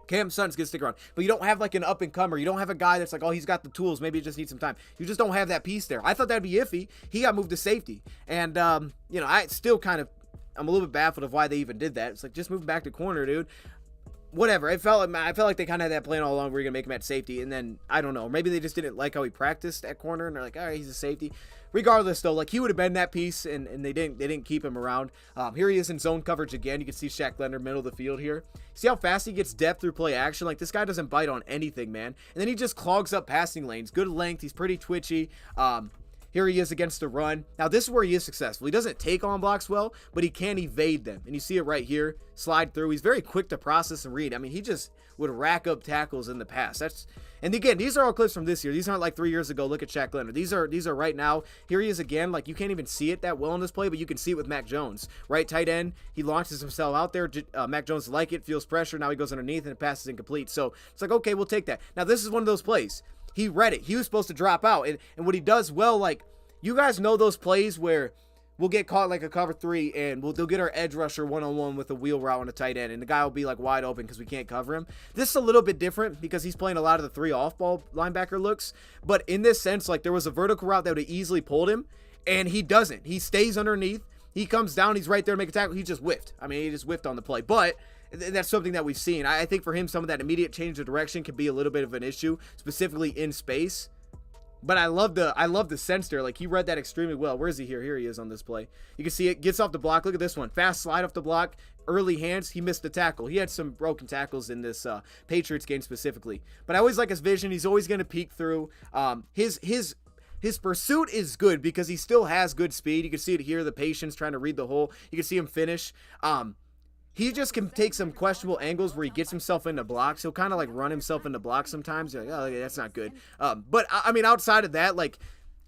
Cam Sutton's going to stick around. But you don't have like an up-and-comer. You don't have a guy that's like, oh, he's got the tools. Maybe he just needs some time. You just don't have that piece there. I thought that'd be iffy. He got moved to safety. And, I still I'm a little bit baffled of why they even did that. It's like, just move back to corner, dude. Whatever. I felt like they kind of had that plan all along. We're going to make him at safety. And then, I don't know. Maybe they just didn't like how he practiced at corner. And they're like, all right, he's a safety. Regardless, though, like, he would have been that piece, and they didn't keep him around. Here he is in zone coverage again. You can see Shaq Leonard, middle of the field here. See how fast he gets depth through play action? Like, this guy doesn't bite on anything, man. And then he just clogs up passing lanes. Good length. He's pretty twitchy. Here he is against the run. Now, this is where he is successful. He doesn't take on blocks well, but he can evade them. And you see it right here. Slide through. He's very quick to process and read. I mean, he just would rack up tackles in the past. And again, these are all clips from this year. These aren't like 3 years ago. Look at Shaq Leonard. These are right now. Here he is again. Like, you can't even see it that well in this play, but you can see it with Mac Jones. Right tight end. He launches himself out there. Mac Jones like it, feels pressure. Now he goes underneath and the pass is incomplete. So it's like, okay, we'll take that. Now, this is one of those plays. He read it. He was supposed to drop out. And what he does well, like, you guys know those plays where we'll get caught like a cover 3 and they'll get our edge rusher one-on-one with a wheel route on a tight end, and the guy will be like wide open because we can't cover him. This is a little bit different because he's playing a lot of the 3 off-ball linebacker looks, but in this sense, like, there was a vertical route that would have easily pulled him, and he doesn't. He stays underneath. He comes down. He's right there to make a tackle. He just whiffed. I mean, he just whiffed on the play, but that's something that we've seen. I think for him, some of that immediate change of direction can be a little bit of an issue, specifically in space. But I love the sense there. Like, he read that extremely well. Where is he here? Here he is on this play. You can see it. Gets off the block. Look at this one. Fast slide off the block. Early hands. He missed the tackle. He had some broken tackles in this Patriots game specifically. But I always like his vision. He's always going to peek through. His pursuit is good because he still has good speed. You can see it here. The patience trying to read the hole. You can see him finish. he just can take some questionable angles where he gets himself into blocks. He'll kind of like run himself into blocks sometimes. You're like, oh, okay, that's not good. But I mean, outside of that, like,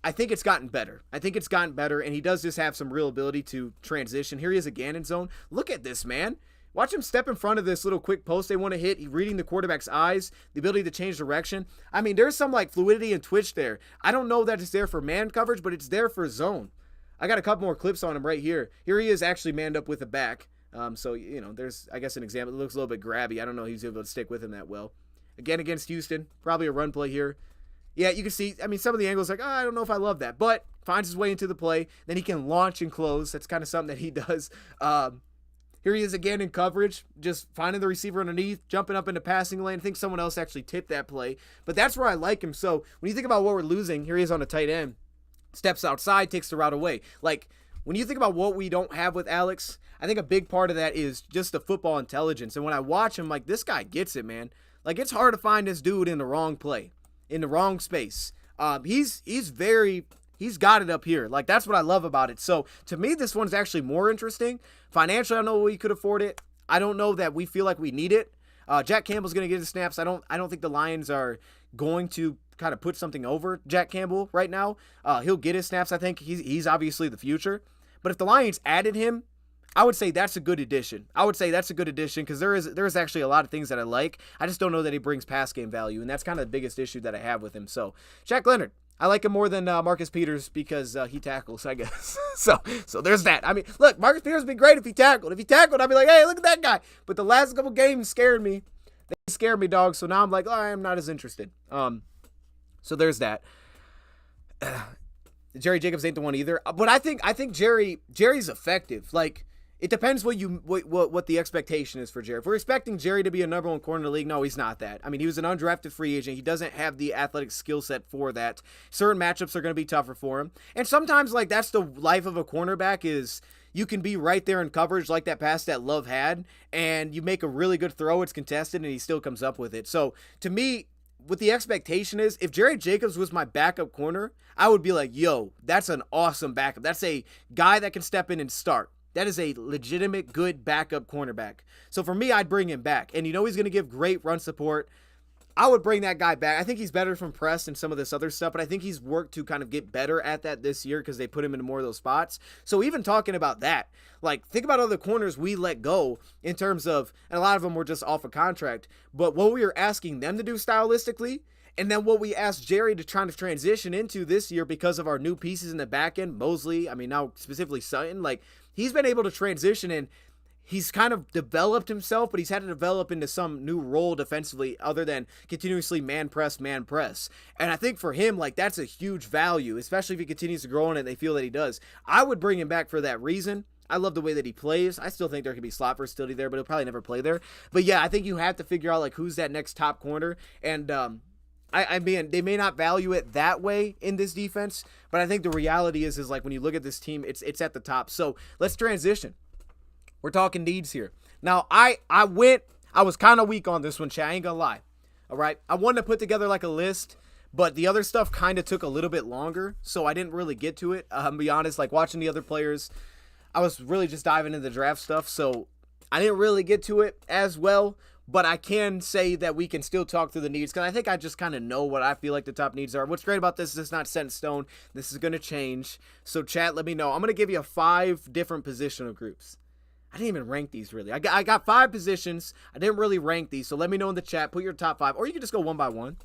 I think it's gotten better. And he does just have some real ability to transition. Here he is again in zone. Look at this, man. Watch him step in front of this little quick post they want to hit. He's reading the quarterback's eyes, the ability to change direction. I mean, there's some like fluidity and twitch there. I don't know that it's there for man coverage, but it's there for zone. I got a couple more clips on him right here. Here he is actually manned up with a back. So, you know, there's, I guess, an example. It looks a little bit grabby. I don't know if he's able to stick with him that well. Again, against Houston, probably a run play here. Yeah, you can see, I mean, some of the angles like, oh, I don't know if I love that. But finds his way into the play. Then he can launch and close. That's kind of something that he does. Here he is again in coverage, just finding the receiver underneath, jumping up into passing lane. I think someone else actually tipped that play. But that's where I like him. So when you think about what we're losing, here he is on a tight end. Steps outside, takes the route away. Like, when you think about what we don't have with Alex, I think a big part of that is just the football intelligence. And when I watch him, like, this guy gets it, man. Like, it's hard to find this dude in the wrong play, in the wrong space. He's got it up here. Like, that's what I love about it. So, to me, this one's actually more interesting. Financially, I don't know we could afford it. I don't know that we feel like we need it. Jack Campbell's going to get his snaps. I don't think the Lions are going to kind of put something over Jack Campbell right now. He'll get his snaps. I think he's obviously the future. But if the Lions added him, I would say that's a good addition. Because there is actually a lot of things that I like. I just don't know that he brings pass game value, and that's kind of the biggest issue that I have with him. So, Shaq Leonard, I like him more than Marcus Peters because he tackles, I guess. so there's that. I mean, look, Marcus Peters would be great if he tackled. I'd be like, hey, look at that guy. But the last couple games scared me. They scared me, dog. So now I'm like, oh, I'm not as interested. So there's that. Jerry Jacobs ain't the one either. But I think Jerry's effective. Like, it depends what the expectation is for Jerry. If we're expecting Jerry to be a number one corner in the league, no, he's not that. I mean, he was an undrafted free agent. He doesn't have the athletic skill set for that. Certain matchups are going to be tougher for him. And sometimes, like, that's the life of a cornerback is you can be right there in coverage like that pass that Love had, and you make a really good throw, it's contested, and he still comes up with it. So, to me, what the expectation is, if Jerry Jacobs was my backup corner, I would be like, yo, that's an awesome backup. That's a guy that can step in and start. That is a legitimate, good backup cornerback. So for me, I'd bring him back. And you know he's going to give great run support. I would bring that guy back. I think he's better from press and some of this other stuff, but I think he's worked to kind of get better at that this year because they put him into more of those spots. So even talking about that, like, think about other corners we let go in terms of, and a lot of them were just off a contract, but what we were asking them to do stylistically, and then what we asked Jerry to try to transition into this year because of our new pieces in the back end, Mosley, I mean, now specifically Sutton, like, he's been able to transition and he's kind of developed himself, but he's had to develop into some new role defensively other than continuously man press. And I think for him, like, that's a huge value, especially if he continues to grow on it and they feel that he does. I would bring him back for that reason. I love the way that he plays. I still think there could be slot versatility there, but he'll probably never play there. But yeah, I think you have to figure out, like, who's that next top corner. And I mean, they may not value it that way in this defense, but I think the reality is like when you look at this team, it's at the top. So let's transition. We're talking needs here. Now, I was kind of weak on this one, Chad. I ain't gonna lie. All right. I wanted to put together like a list, but the other stuff kind of took a little bit longer, so I didn't really get to it. To be honest, like watching the other players, I was really just diving into the draft stuff, so I didn't really get to it as well. But I can say that we can still talk through the needs because I think I just kind of know what I feel like the top needs are. What's great about this is it's not set in stone. This is going to change. So, chat, let me know. I'm going to give you 5 different positional groups. I didn't even rank these, really. I got 5 positions. I didn't really rank these. So, let me know in the chat. Put your top 5. Or you can just go one by one.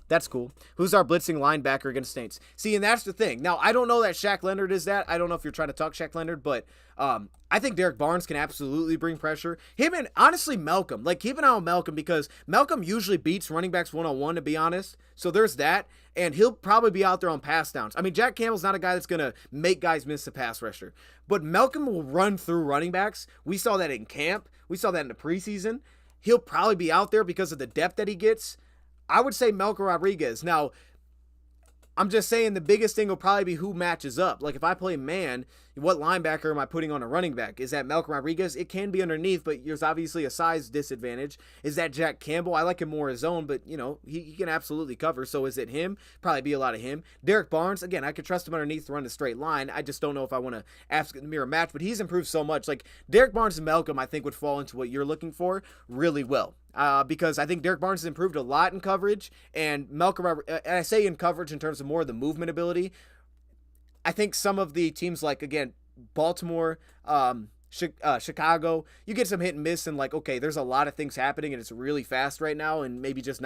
That's cool. Who's our blitzing linebacker against Saints? See, and that's the thing. Now, I don't know that Shaq Leonard is that. I don't know if you're trying to talk Shaq Leonard, but I think Derek Barnes can absolutely bring pressure. Him and, honestly, Malcolm. Like, keep an eye on Malcolm because Malcolm usually beats running backs one-on-one, to be honest. So there's that, and he'll probably be out there on pass downs. I mean, Jack Campbell's not a guy that's going to make guys miss a pass rusher, but Malcolm will run through running backs. We saw that in camp. We saw that in the preseason. He'll probably be out there because of the depth that he gets. I would say Malcolm Rodriguez. Now, I'm just saying the biggest thing will probably be who matches up. Like if I play man, what linebacker am I putting on a running back? Is that Malcolm Rodriguez? It can be underneath, but there's obviously a size disadvantage. Is that Jack Campbell? I like him more as zone, but you know, he can absolutely cover. So is it him? Probably be a lot of him. Derek Barnes, again, I could trust him underneath to run a straight line. I just don't know if I want to ask the mirror match, but he's improved so much. Like Derek Barnes and Malcolm, I think would fall into what you're looking for really well. Because I think Derek Barnes has improved a lot in coverage, and Malcolm, and I say in coverage in terms of more of the movement ability. I think some of the teams like, again, Baltimore, Chicago, you get some hit and miss and like, okay, there's a lot of things happening and it's really fast right now and maybe just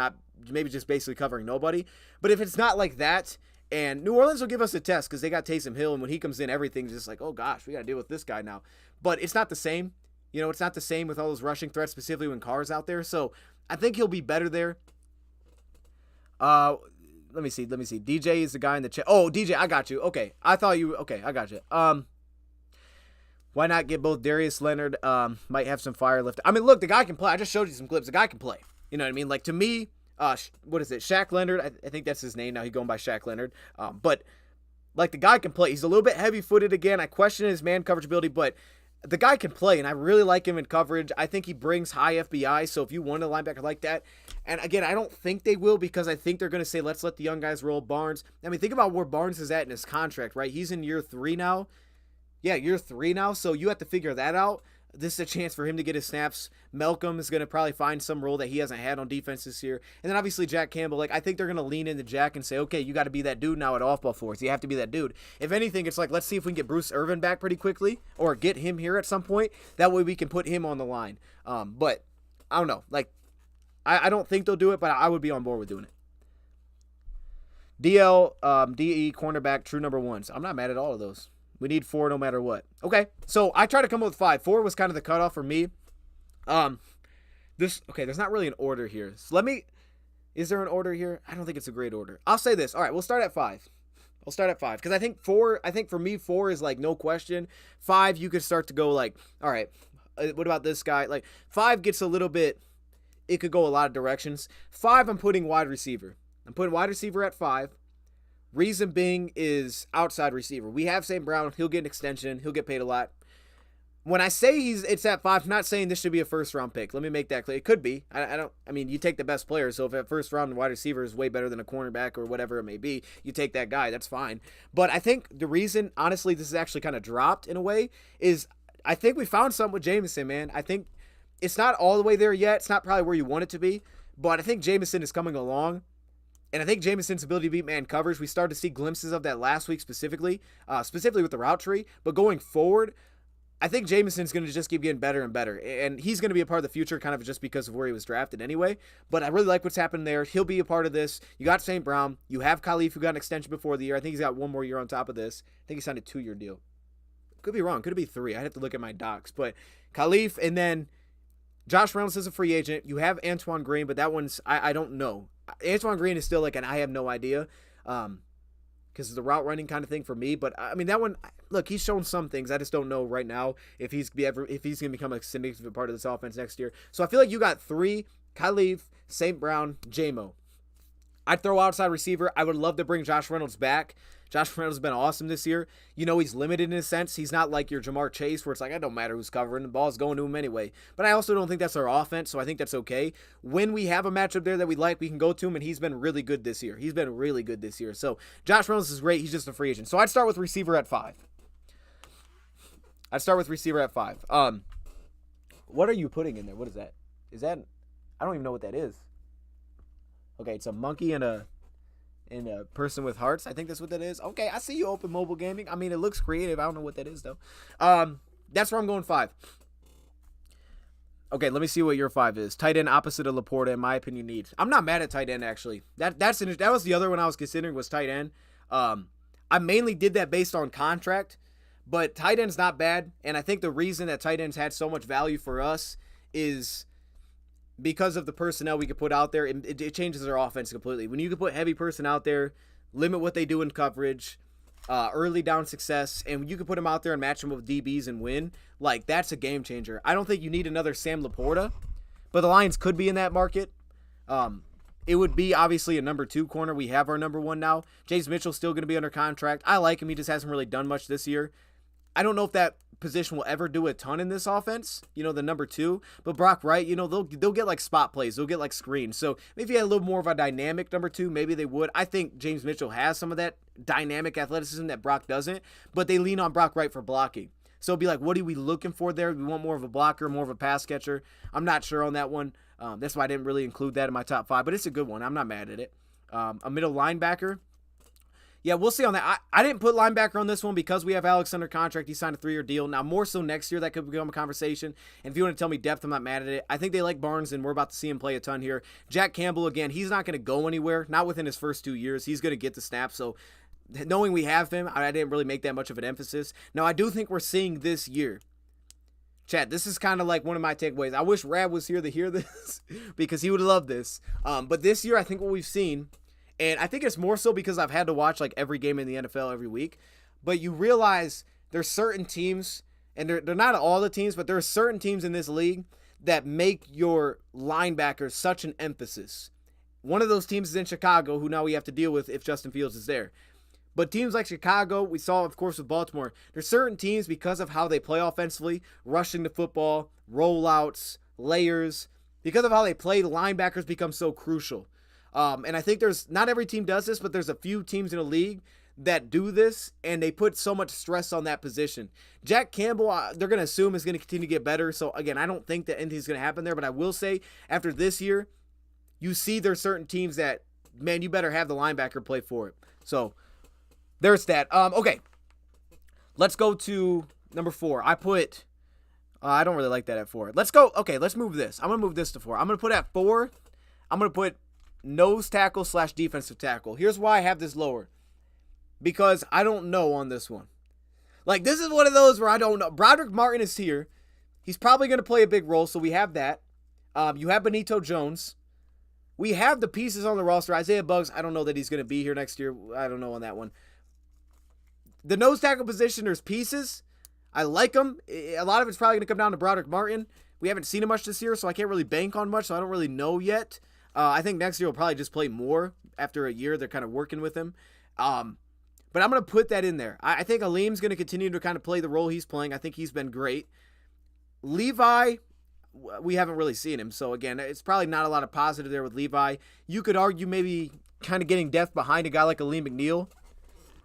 basically covering nobody. But if it's not like that, and New Orleans will give us a test because they got Taysom Hill, and when he comes in, everything's just like, oh gosh, we got to deal with this guy now. But it's not the same. You know, it's not the same with all those rushing threats, specifically when Carr's out there. So I think he'll be better there. Let me see. DJ is the guy in the chat. Oh, DJ, I got you. Okay. I got you. Why not get both Darius Leonard? Might have some fire left. I mean, look, the guy can play. I just showed you some clips. The guy can play. You know what I mean? Like, to me, what is it? Shaq Leonard. I think that's his name now. He's going by Shaq Leonard. But, like, the guy can play. He's a little bit heavy-footed again. I question his man coverage ability, but the guy can play, and I really like him in coverage. I think he brings high FBI, so if you want a linebacker like that, and again, I don't think they will because I think they're going to say, let's let the young guys roll. Barnes. I mean, think about where Barnes is at in his contract, right? He's in year 3 now. Yeah, year 3 now, so you have to figure that out. This is a chance for him to get his snaps. Malcolm is going to probably find some role that he hasn't had on defense this year. And then obviously Jack Campbell. Like, I think they're going to lean into Jack and say, okay, you got to be that dude now at off-ball force. You have to be that dude. If anything, it's like, let's see if we can get Bruce Irvin back pretty quickly or get him here at some point. That way we can put him on the line. But I don't know. Like, I don't think they'll do it, but I would be on board with doing it. DE, cornerback, true number 1s. I'm not mad at all of those. We need 4 no matter what. Okay, so I tried to come up with 5. 4 was kind of the cutoff for me. There's not really an order here. So is there an order here? I don't think it's a great order. I'll say this. All right, we'll start at 5. I'll start at 5 because I think for me, 4 is like no question. 5, you could start to go like, all right, what about this guy? Like 5 gets a little bit, it could go a lot of directions. 5, I'm putting wide receiver. I'm putting wide receiver at 5. Reason being is outside receiver. We have St. Brown. He'll get an extension. He'll get paid a lot. When I say it's at 5, I'm not saying this should be a first-round pick. Let me make that clear. It could be. I mean, you take the best player. So if a first-round wide receiver is way better than a cornerback or whatever it may be, you take that guy. That's fine. But I think the reason, honestly, this is actually kind of dropped in a way is I think we found something with Jameson, man. I think it's not all the way there yet. It's not probably where you want it to be. But I think Jameson is coming along. And I think Jameson's ability to beat man coverage, we started to see glimpses of that last week specifically with the route tree. But going forward, I think Jameson's going to just keep getting better and better. And he's going to be a part of the future kind of just because of where he was drafted anyway. But I really like what's happened there. He'll be a part of this. You got St. Brown. You have Khalif, who got an extension before the year. I think he's got 1 more year on top of this. I think he signed a 2-year deal. Could be wrong. Could be 3. I'd have to look at my docs. But Khalif, and then Josh Reynolds is a free agent. You have Antoine Green, but that one's, I don't know. Antoine Green is still like I have no idea because it's the route running kind of thing for me. But, I mean, that one, look, he's shown some things. I just don't know right now if he's going to become a significant part of this offense next year. So I feel like you got 3, Khalif, St. Brown, J-Mo. I'd throw outside receiver. I would love to bring Josh Reynolds back. Josh Reynolds has been awesome this year. You know, he's limited in a sense. He's not like your Jamar Chase where it's like, it don't matter who's covering. The ball's going to him anyway. But I also don't think that's our offense, so I think that's okay. When we have a matchup there that we like, we can go to him, and he's been really good this year. So Josh Reynolds is great. He's just a free agent. So I'd start with receiver at 5. What are you putting in there? What is that? I don't even know what that is. Okay, it's a monkey and a person with hearts. I think that's what that is. Okay, I see you open mobile gaming. I mean, it looks creative. I don't know what that is, though. That's where I'm going 5. Okay, let me see what your 5 is. Tight end opposite of Laporta, in my opinion, needs. I'm not mad at tight end, actually. That was the other one I was considering was tight end. I mainly did that based on contract, but tight end's not bad. And I think the reason that tight ends had so much value for us is because of the personnel we could put out there. It changes our offense completely. When you can put heavy person out there, limit what they do in coverage, early down success, and you can put them out there and match them with DBs and win, like, that's a game changer. I don't think you need another Sam Laporta, but the Lions could be in that market. it would be obviously a number 2 corner. We have our number 1 now. James Mitchell's still going to be under contract. I like him. He just hasn't really done much this year. I don't know if that position will ever do a ton in this offense, the number 2. But Brock Wright, they'll get like spot plays. They'll get like screens. So maybe if he had a little more of a dynamic number 2, maybe they would. I think James Mitchell has some of that dynamic athleticism that Brock doesn't. But they lean on Brock Wright for blocking. So it'll be like, what are we looking for there? We want more of a blocker, more of a pass catcher. I'm not sure on that one. That's why I didn't really include that in my top 5. But it's a good one. I'm not mad at it. A middle linebacker. Yeah, we'll see on that. I didn't put linebacker on this one because we have Alex under contract. He signed a 3-year deal. Now, more so next year, that could become a conversation. And if you want to tell me depth, I'm not mad at it. I think they like Barnes, and we're about to see him play a ton here. Jack Campbell, again, he's not going to go anywhere. Not within his first 2 years. He's going to get the snaps. So knowing we have him, I didn't really make that much of an emphasis. Now, I do think we're seeing this year. Chad, this is kind of like one of my takeaways. I wish Rab was here to hear this because he would love this. But this year, I think what we've seen, and I think it's more so because I've had to watch like every game in the NFL every week, but you realize there's certain teams, and they're not all the teams, but there are certain teams in this league that make your linebackers such an emphasis. One of those teams is in Chicago, who now we have to deal with if Justin Fields is there. But teams like Chicago, we saw, of course, with Baltimore, there's certain teams because of how they play offensively, rushing the football, rollouts, layers, because of how they play, the linebackers become so crucial. And I think not every team does this, but there's a few teams in the league that do this, and they put so much stress on that position. Jack Campbell, they're going to assume is going to continue to get better. So, again, I don't think that anything's going to happen there, but I will say after this year, you see there's certain teams that, man, you better have the linebacker play for it. So, there's that. Okay, let's go to number 4. I don't really like that at 4. Let's go. Okay, let's move this. I'm going to move this to 4. I'm going to put at 4, I'm going to put nose tackle / defensive tackle. Here's why I have this lower. Because I don't know on this one. Like, this is one of those where I don't know. Broderick Martin is here. He's probably going to play a big role, so we have that. You have Benito Jones. We have the pieces on the roster. Isaiah Buggs, I don't know that he's going to be here next year. I don't know on that one. The nose tackle position, there's pieces. I like them. A lot of it's probably going to come down to Broderick Martin. We haven't seen him much this year, so I can't really bank on much, so I don't really know yet. I think next year he'll probably just play more after a year. They're kind of working with him. But I'm going to put that in there. I think Aleem's going to continue to kind of play the role he's playing. I think he's been great. Levi, we haven't really seen him. So, again, it's probably not a lot of positive there with Levi. You could argue maybe kind of getting depth behind a guy like Aleem McNeil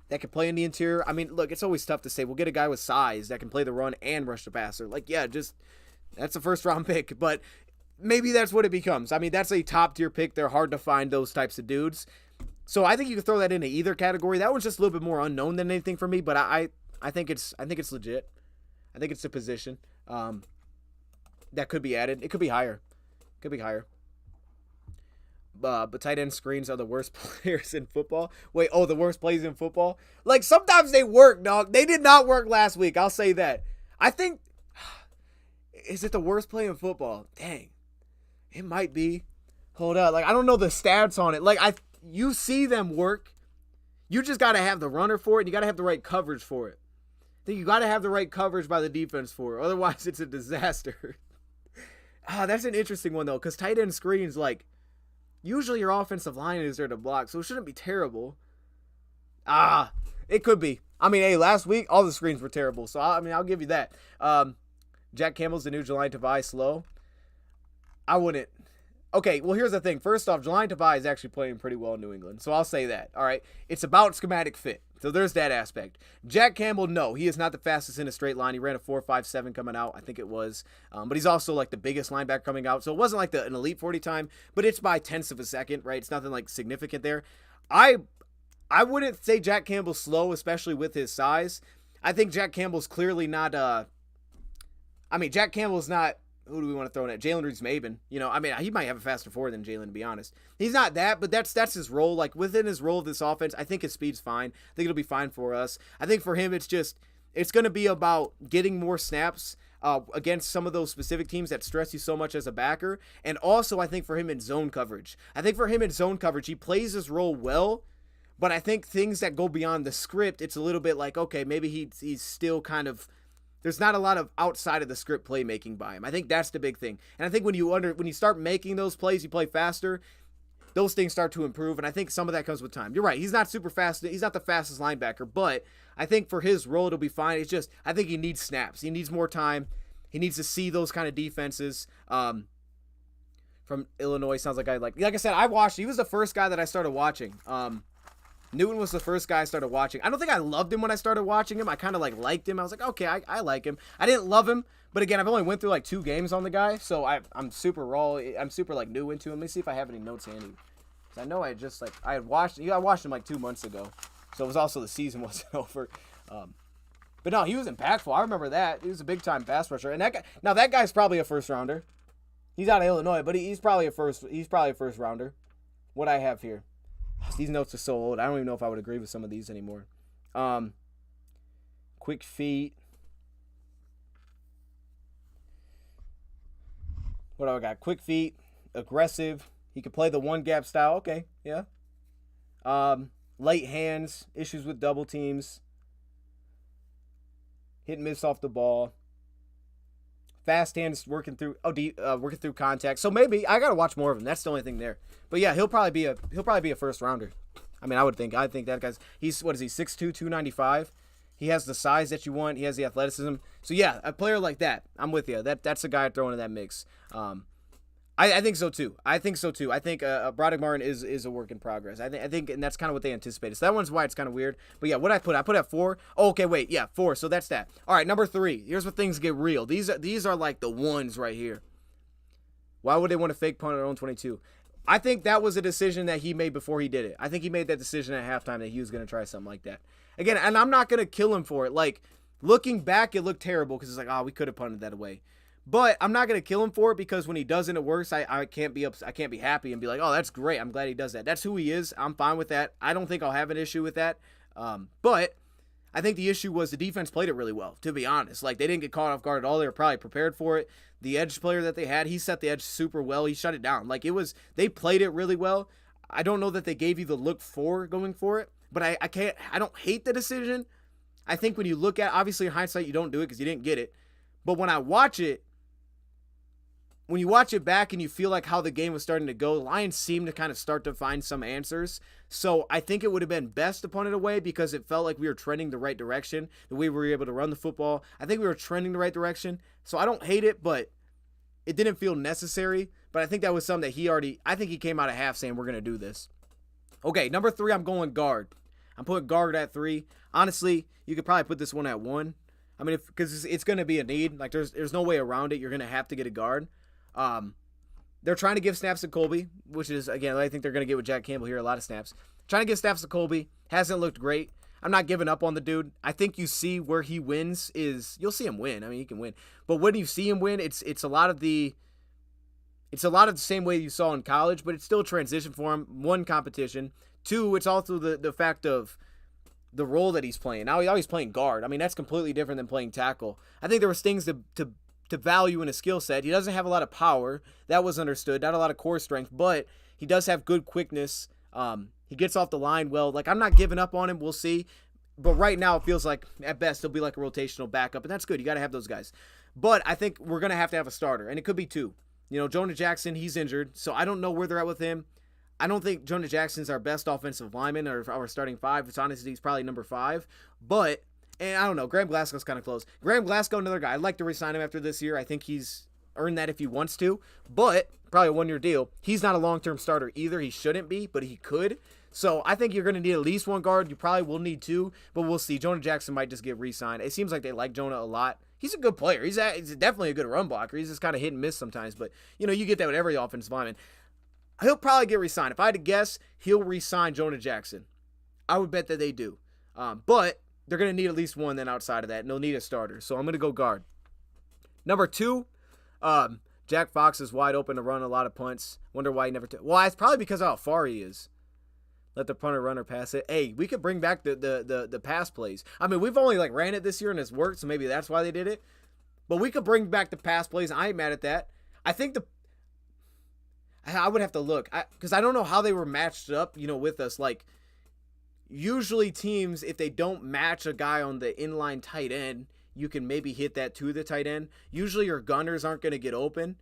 that can play in the interior. I mean, look, it's always tough to say, we'll get a guy with size that can play the run and rush the passer. Like, yeah, just that's a first-round pick. But maybe that's what it becomes. I mean, that's a top-tier pick. They're hard to find those types of dudes. So I think you could throw that into either category. That one's just a little bit more unknown than anything for me, but I think it's legit. I think it's a position that could be added. It could be higher. But tight end screens are the worst players in football. Wait, the worst plays in football? Like, sometimes they work, dog. They did not work last week. I'll say that. I think, is it the worst play in football? Dang. It might be. Hold up. Like, I don't know the stats on it. Like, you see them work. You just got to have the runner for it. And you got to have the right coverage for it. I think you got to have the right coverage by the defense for it. Otherwise, it's a disaster. That's an interesting one, though, because tight end screens, like, usually your offensive line is there to block, so it shouldn't be terrible. It could be. I mean, hey, last week, all the screens were terrible, so, I'll give you that. Jack Campbell's the new Jelani Tavai slow. I wouldn't. Okay, well, here's the thing. First off, Jelani Tavai is actually playing pretty well in New England, so I'll say that, all right? It's about schematic fit, so there's that aspect. Jack Campbell, no, he is not the fastest in a straight line. He ran a 4.57 coming out, I think it was, but he's also, like, the biggest linebacker coming out, so it wasn't like an elite 40 time, but it's by tenths of a second, right? It's nothing, like, significant there. I wouldn't say Jack Campbell's slow, especially with his size. I think Jack Campbell's clearly not, Jack Campbell's not, who do we want to throw in at? Jalen Reeves-Maben. He might have a faster forward than Jalen, to be honest. He's not that, but that's his role. Like, within his role of this offense, I think his speed's fine. I think it'll be fine for us. I think for him, it's going to be about getting more snaps against some of those specific teams that stress you so much as a backer. And also, I think for him in zone coverage. He plays his role well, but I think things that go beyond the script, it's a little bit like, okay, maybe he's still kind of, there's not a lot of outside of the script playmaking by him. I think that's the big thing. And I think when you start making those plays, you play faster. those things start to improve, and I think some of that comes with time. You're right. He's not super fast. He's not the fastest linebacker, but I think for his role, it'll be fine. It's just I think he needs snaps. He needs more time. He needs to see those kind of defenses. From Illinois, sounds like I said, I watched. He was the first guy that I started watching. Newton was the first guy I started watching. I don't think I loved him when I started watching him. I kind of liked him. I was like, okay, I like him. I didn't love him, but again, I've only went through 2 games on the guy, so I'm super raw. I'm super new into him. Let me see if I have any notes handy. Cause I know I just I watched him 2 months ago, so it was also the season wasn't over. But no, he was impactful. I remember that. He was a big time pass rusher, and that guy's probably a first rounder. He's out of Illinois, but he's probably a first rounder. What I have here. These notes are so old. I don't even know if I would agree with some of these anymore. Quick feet. What do I got? Quick feet. Aggressive. He could play the one gap style. Okay, yeah. Light hands. Issues with double teams. Hit and miss off the ball. Fast hands working through contact. So maybe I gotta watch more of him. That's the only thing there. But yeah, he'll probably be a first rounder. I mean, I think that guy's he's 6'2", 295. He has the size that you want. He has the athleticism. So yeah, a player like that, I'm with you. That's a guy throwing in that mix. I think so too. I think Broderick Martin is a work in progress. I think, and that's kind of what they anticipated. So that one's why it's kind of weird. But yeah, what I put at 4. Oh, okay, wait, yeah, 4. So that's that. All right, number 3. Here's where things get real. These are like the ones right here. Why would they want to fake punt at their own 22? I think that was a decision that he made before he did it. I think he made that decision at halftime that he was going to try something like that. Again, and I'm not going to kill him for it. Looking back, it looked terrible because it's we could have punted that away. But I'm not gonna kill him for it because when he does it, it works. I can't be I can't be happy and be like, oh, that's great. I'm glad he does that. That's who he is. I'm fine with that. I don't think I'll have an issue with that. But I think the issue was the defense played it really well. To be honest, they didn't get caught off guard at all. They were probably prepared for it. The edge player that they had, he set the edge super well. He shut it down. They played it really well. I don't know that they gave you the look for going for it, but I don't hate the decision. I think when you look at, obviously in hindsight, you don't do it because you didn't get it. But when I watch it. When you watch it back and you feel like how the game was starting to go, the Lions seemed to kind of start to find some answers. So I think it would have been best to punt it away because it felt like we were trending the right direction. The way we were able to run the football, I think we were trending the right direction. So I don't hate it, but it didn't feel necessary. But I think that was something that I think he came out of half saying we're going to do this. Okay, number 3, I'm going guard. I'm putting guard at 3. Honestly, you could probably put this one at 1. I mean, because it's going to be a need. There's no way around it. You're going to have to get a guard. They're trying to give snaps to Colby, which is, again, I think they're going to get with Jack Campbell here, a lot of snaps. Trying to give snaps to Colby. Hasn't looked great. I'm not giving up on the dude. I think you see where he wins you'll see him win. I mean, he can win. But when you see him win, it's a lot of the same way you saw in college, but it's still a transition for him. 1, competition. 2, it's also the fact of the role that he's playing. Now he's playing guard. I mean, that's completely different than playing tackle. I think there was things to value in a skill set. He doesn't have a lot of power. That was understood. Not a lot of core strength, but he does have good quickness. He gets off the line well. I'm not giving up on him. We'll see. But right now it feels like at best he'll be like a rotational backup, and that's good. You got to have those guys. But I think we're going to have a starter, and it could be 2. Jonah Jackson, he's injured, so I don't know where they're at with him. I don't think Jonah Jackson's our best offensive lineman or our starting 5. It's honestly, he's probably number 5. But and I don't know. Graham Glasgow's kind of close. Graham Glasgow, another guy. I'd like to re-sign him after this year. I think he's earned that if he wants to. But probably a 1-year deal. He's not a long-term starter either. He shouldn't be, but he could. So I think you're going to need at least 1 guard. You probably will need 2, but we'll see. Jonah Jackson might just get re-signed. It seems like they like Jonah a lot. He's a good player. He's definitely a good run blocker. He's just kind of hit and miss sometimes. But, you get that with every offensive lineman. He'll probably get re-signed. If I had to guess, he'll re-sign Jonah Jackson. I would bet that they do. But they're going to need at least 1 then outside of that, and they'll need a starter. So I'm going to go guard. Number 2, Jack Fox is wide open to run a lot of punts. Wonder why he never well, it's probably because of how far he is. Let the punter runner pass it. Hey, we could bring back the pass plays. I mean, we've only ran it this year and it's worked, so maybe that's why they did it. But we could bring back the pass plays. I ain't mad at that. I think I would have to look because I don't know how they were matched up, with us. Usually teams, if they don't match a guy on the inline tight end, you can maybe hit that to the tight end. Usually your gunners aren't going to get open.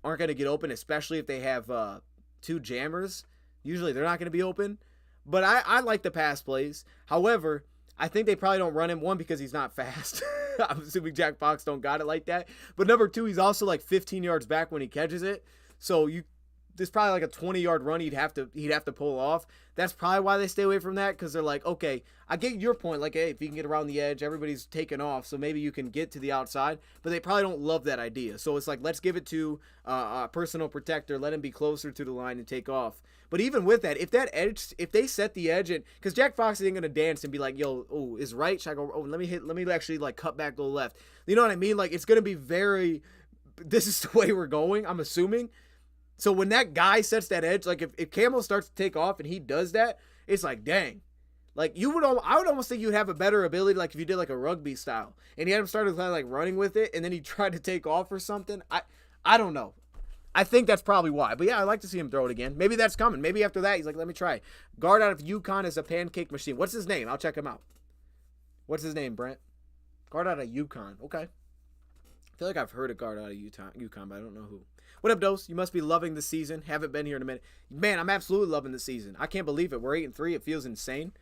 Especially if they have two jammers, usually they're not going to be open. But I like the pass plays. However, I think they probably don't run him, one, because he's not fast. I'm assuming Jack Fox don't got it like that. But number two, he's also like 15 yards back when he catches it. So there's probably like a 20-yard run he'd have to pull off. That's probably why they stay away from that, because they're like, okay, I get your point. Like, hey, if you can get around the edge, everybody's taking off, so maybe you can get to the outside. But they probably don't love that idea. So it's like, let's give it to a personal protector, let him be closer to the line and take off. But even with that, if they set the edge, and because Jack Fox ain't gonna dance and be like, yo, oh, is right? Should I go? Oh, let me actually like cut back, go left. You know what I mean? Like, it's gonna be very. This is the way we're going, I'm assuming. So when that guy sets that edge, like if Camel starts to take off and he does that, it's like, dang. Like I would almost think you'd have a better ability, like if you did like a rugby style and he had him started kind of like running with it and then he tried to take off or something. I don't know. I think that's probably why. But yeah, I'd like to see him throw it again. Maybe that's coming. Maybe after that, he's like, let me try. Guard out of UConn is a pancake machine. What's his name? I'll check him out. What's his name, Brent? Guard out of UConn. Okay. I feel like I've heard a guard out of UConn, but I don't know who. What up, Dose? You must be loving the season. Haven't been here in a minute. Man, I'm absolutely loving the season. I can't believe it. We're 8-3. It feels insane.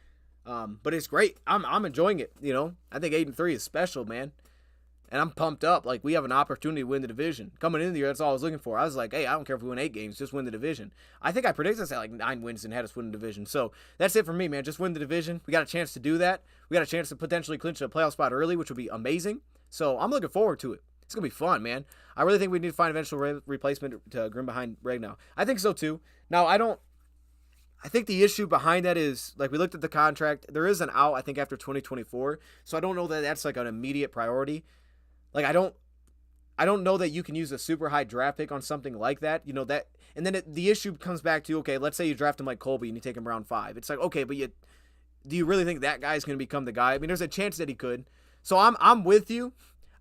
But it's great. I'm enjoying it, you know. I think 8-3 is special, man. And I'm pumped up. Like, we have an opportunity to win the division. Coming into the year, that's all I was looking for. I was like, hey, I don't care if we win 8 games. Just win the division. I think I predicted us at like 9 wins and had us win the division. So that's it for me, man. Just win the division. We got a chance to do that. We got a chance to potentially clinch a playoff spot early, which would be amazing. So I'm looking forward to it. It's going to be fun, man. I really think we need to find an eventual replacement to Grim behind Ragnow. I think so, too. Now, I think the issue behind that is, like, we looked at the contract. There is an out, I think, after 2024. So I don't know that that's, like, an immediate priority. Like, I don't know that you can use a super high draft pick on something like that. You know, that, and then the issue comes back to, okay, let's say you draft him like Colby and you take him round 5. It's like, okay, but do you really think that guy's going to become the guy? I mean, there's a chance that he could. So I'm with you.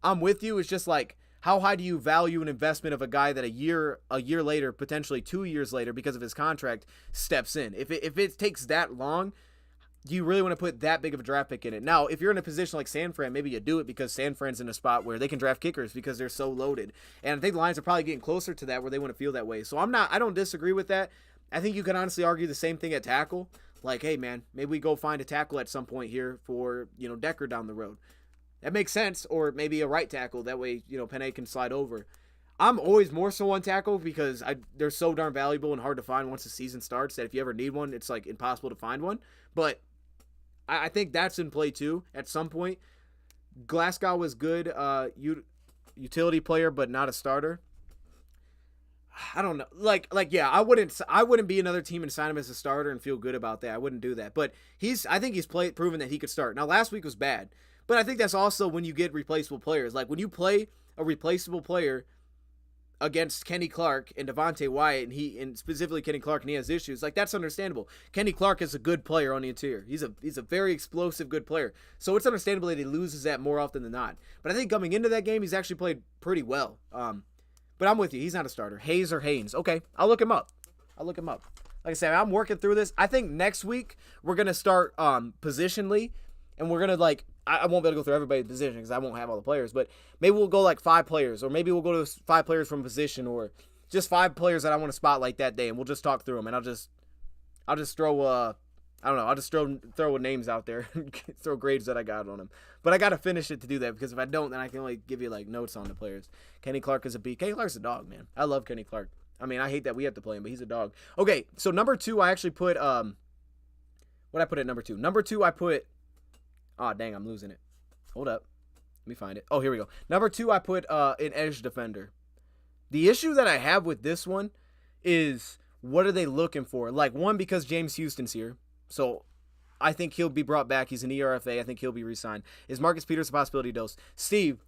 It's just like, how high do you value an investment of a guy that a year later, potentially 2 years later, because of his contract, steps in? If it takes that long, do you really want to put that big of a draft pick in it? Now, if you're in a position like San Fran, maybe you do it because San Fran's in a spot where they can draft kickers because they're so loaded. And I think the Lions are probably getting closer to that where they want to feel that way. So I don't disagree with that. I think you can honestly argue the same thing at tackle. Like, hey, man, maybe we go find a tackle at some point here for, Decker down the road. That makes sense. Or maybe a right tackle. That way, Penei can slide over. I'm always more so on tackle because they're so darn valuable and hard to find once the season starts that if you ever need one, it's like impossible to find one. But I think that's in play too at some point. Glasgow was good, utility player, but not a starter. I don't know. Yeah, I wouldn't be another team and sign him as a starter and feel good about that. I wouldn't do that. But I think he's proven that he could start. Now, last week was bad. But I think that's also when you get replaceable players. Like, when you play a replaceable player against Kenny Clark and Devontae Wyatt, and specifically Kenny Clark, and he has issues, like, that's understandable. Kenny Clark is a good player on the interior. He's a very explosive, good player. So it's understandable that he loses that more often than not. But I think coming into that game, he's actually played pretty well. But I'm with you. He's not a starter. Hayes or Haynes. Okay, I'll look him up. Like I said, I'm working through this. I think next week we're going to start positionally, and we're going to, I won't be able to go through everybody's position because I won't have all the players, but maybe we'll go like 5 players, or maybe we'll go to 5 players from position, or just 5 players that I want to spotlight that day, and we'll just talk through them, and I'll just throw I don't know, I'll just throw names out there, throw grades that I got on them. But I got to finish it to do that, because if I don't, then I can only give you notes on the players. Kenny Clark is a beast. Kenny Clark's a dog, man. I love Kenny Clark. I mean, I hate that we have to play him, but he's a dog. Okay, so number 2, I actually put what I put at number 2. Number 2, I put. Oh, dang, I'm losing it. Hold up. Let me find it. Oh, here we go. Number 2, I put an edge defender. The issue that I have with this one is, what are they looking for? Like, one, because James Houston's here. So I think he'll be brought back. He's an ERFA. I think he'll be re-signed. Is Marcus Peters a possibility, Dose? Steve,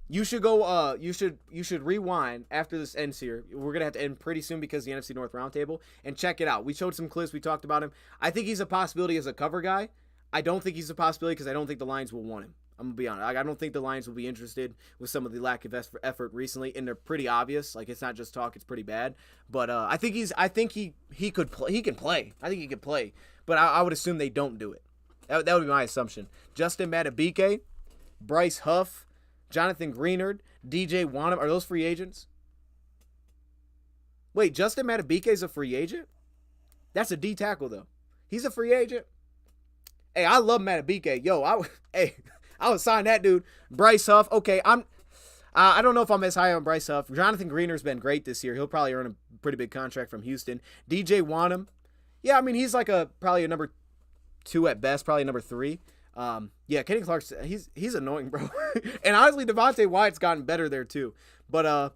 you should go, you should rewind after this ends here. We're going to have to end pretty soon because of the NFC North Roundtable. And check it out. We showed some clips. We talked about him. I think he's a possibility as a cover guy. I don't think he's a possibility because I don't think the Lions will want him. I'm going to be honest. I don't think the Lions will be interested with some of the lack of effort recently, and they're pretty obvious. Like, it's not just talk, it's pretty bad. But I think he could play. He can play. I think he could play. But I would assume they don't do it. That would be my assumption. Justin Matabike, Bryce Huff, Jonathan Greenard, DJ Wanham, are those free agents? Wait, Justin Madubuike is a free agent? That's a D tackle, though. He's a free agent? Hey, I love Madubuike. Yo, I would sign that dude. Bryce Huff. Okay, I don't know if I'm as high on Bryce Huff. Jonathan Greener's been great this year. He'll probably earn a pretty big contract from Houston. DJ Wanham. Yeah, I mean, he's like probably a number 2 at best, probably number 3. Yeah, Kenny Clark's he's annoying, bro. And honestly, Devontae Wyatt's gotten better there too. But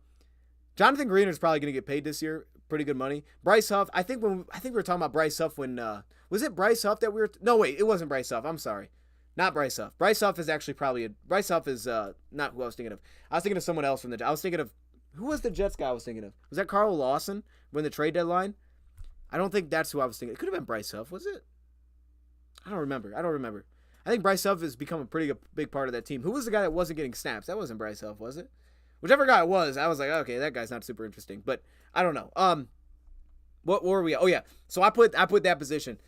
Jonathan Greener's probably gonna get paid this year, pretty good money. Bryce Huff, I think we were talking about Bryce Huff when was it Bryce Huff that we were? No, wait, it wasn't Bryce Huff. I'm sorry, not Bryce Huff. Bryce Huff is actually probably Bryce Huff is not who I was thinking of. I was thinking of someone else from I was thinking of who was the Jets guy I was thinking of? Was that Carl Lawson when the trade deadline? I don't think that's who I was thinking. It could have been Bryce Huff, was it? I don't remember. I think Bryce Huff has become a pretty big part of that team. Who was the guy that wasn't getting snaps? That wasn't Bryce Huff, was it? Whichever guy it was, I was like, okay, that guy's not super interesting. But I don't know. What were we at? Oh yeah. So I put that position.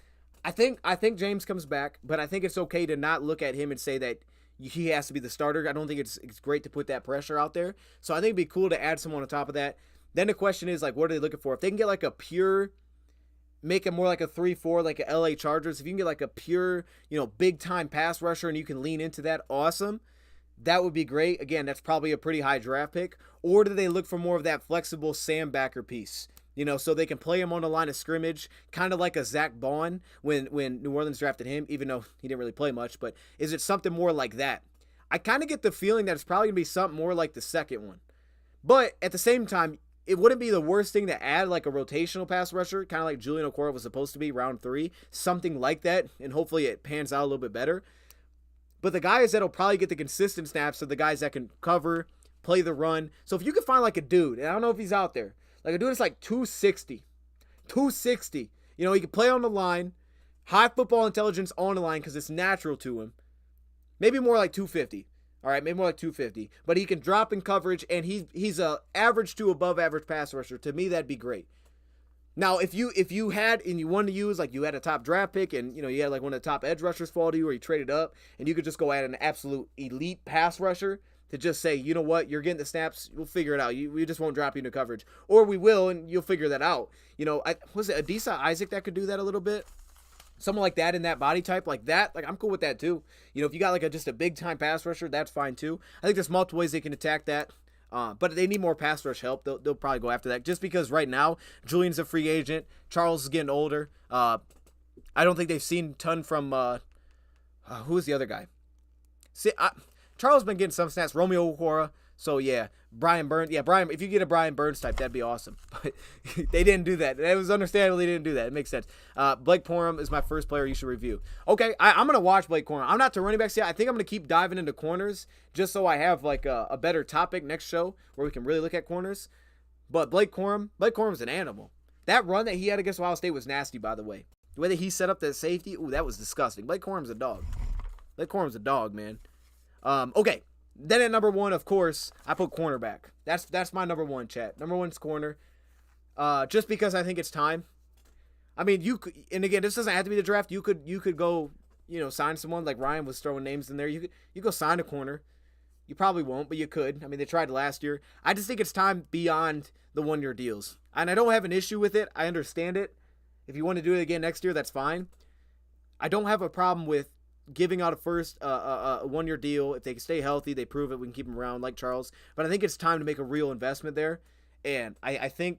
I think James comes back, but I think it's okay to not look at him and say that he has to be the starter. I don't think it's great to put that pressure out there. So I think it'd be cool to add someone on top of that. Then the question is, like, what are they looking for? If they can get like a pure, make it more like a 3-4, like a LA Chargers. If you can get like a pure, big time pass rusher and you can lean into that, awesome. That would be great. Again, that's probably a pretty high draft pick. Or do they look for more of that flexible Sam backer piece? So they can play him on the line of scrimmage, kind of like a Zach Bond when New Orleans drafted him, even though he didn't really play much. But is it something more like that? I kind of get the feeling that it's probably going to be something more like the second one. But at the same time, it wouldn't be the worst thing to add like a rotational pass rusher, kind of like Julian Okwara was supposed to be round 3, something like that, and hopefully it pans out a little bit better. But the guys that'll probably get the consistent snaps are the guys that can cover, play the run. So if you could find like a dude, and I don't know if he's out there, like a dude that's like 260, he can play on the line, high football intelligence on the line because it's natural to him. Maybe more like 250. All right, maybe more like 250. But he can drop in coverage, and he's a average to above average pass rusher. To me, that'd be great. Now, if you had and you wanted to use, like, you had a top draft pick and, you had like one of the top edge rushers fall to you, or you traded up and you could just go add an absolute elite pass rusher to just say, you know what, you're getting the snaps, we'll figure it out. We just won't drop you into coverage. Or we will, and you'll figure that out. Was it Adisa Isaac that could do that a little bit? Someone like that in that body type, like that, like I'm cool with that too. If you got like just a big time pass rusher, that's fine too. I think there's multiple ways they can attack that. But they need more pass rush help. They'll probably go after that just because right now Julian's a free agent. Charles is getting older. I don't think they've seen a ton from who was the other guy? Charles has been getting some snaps. Romeo Okwara. So yeah, Brian Burns. Yeah, Brian. If you get a Brian Burns type, that'd be awesome. But they didn't do that. It was understandable they didn't do that. It makes sense. Blake Corum is my first player you should review. Okay, I'm gonna watch Blake Corum. I'm not to running backs yet. I think I'm gonna keep diving into corners just so I have like a better topic next show where we can really look at corners. But Blake Corum's an animal. That run that he had against Ohio State was nasty, by the way. The way that he set up that safety, that was disgusting. Blake Corum's a dog. Blake Corum's a dog, man. Okay. Then at number 1, of course, I put cornerback. That's my number 1, chat. Number 1's corner. Just because I think it's time. I mean, you could, and again, this doesn't have to be the draft. You could go, sign someone like Ryan was throwing names in there. You go sign a corner. You probably won't, but you could. I mean, they tried last year. I just think it's time beyond the 1-year deals. And I don't have an issue with it. I understand it. If you want to do it again next year, that's fine. I don't have a problem with giving out a 1-year deal. If they can stay healthy, they prove it, we can keep them around like Charles. But I think it's time to make a real investment there. And I think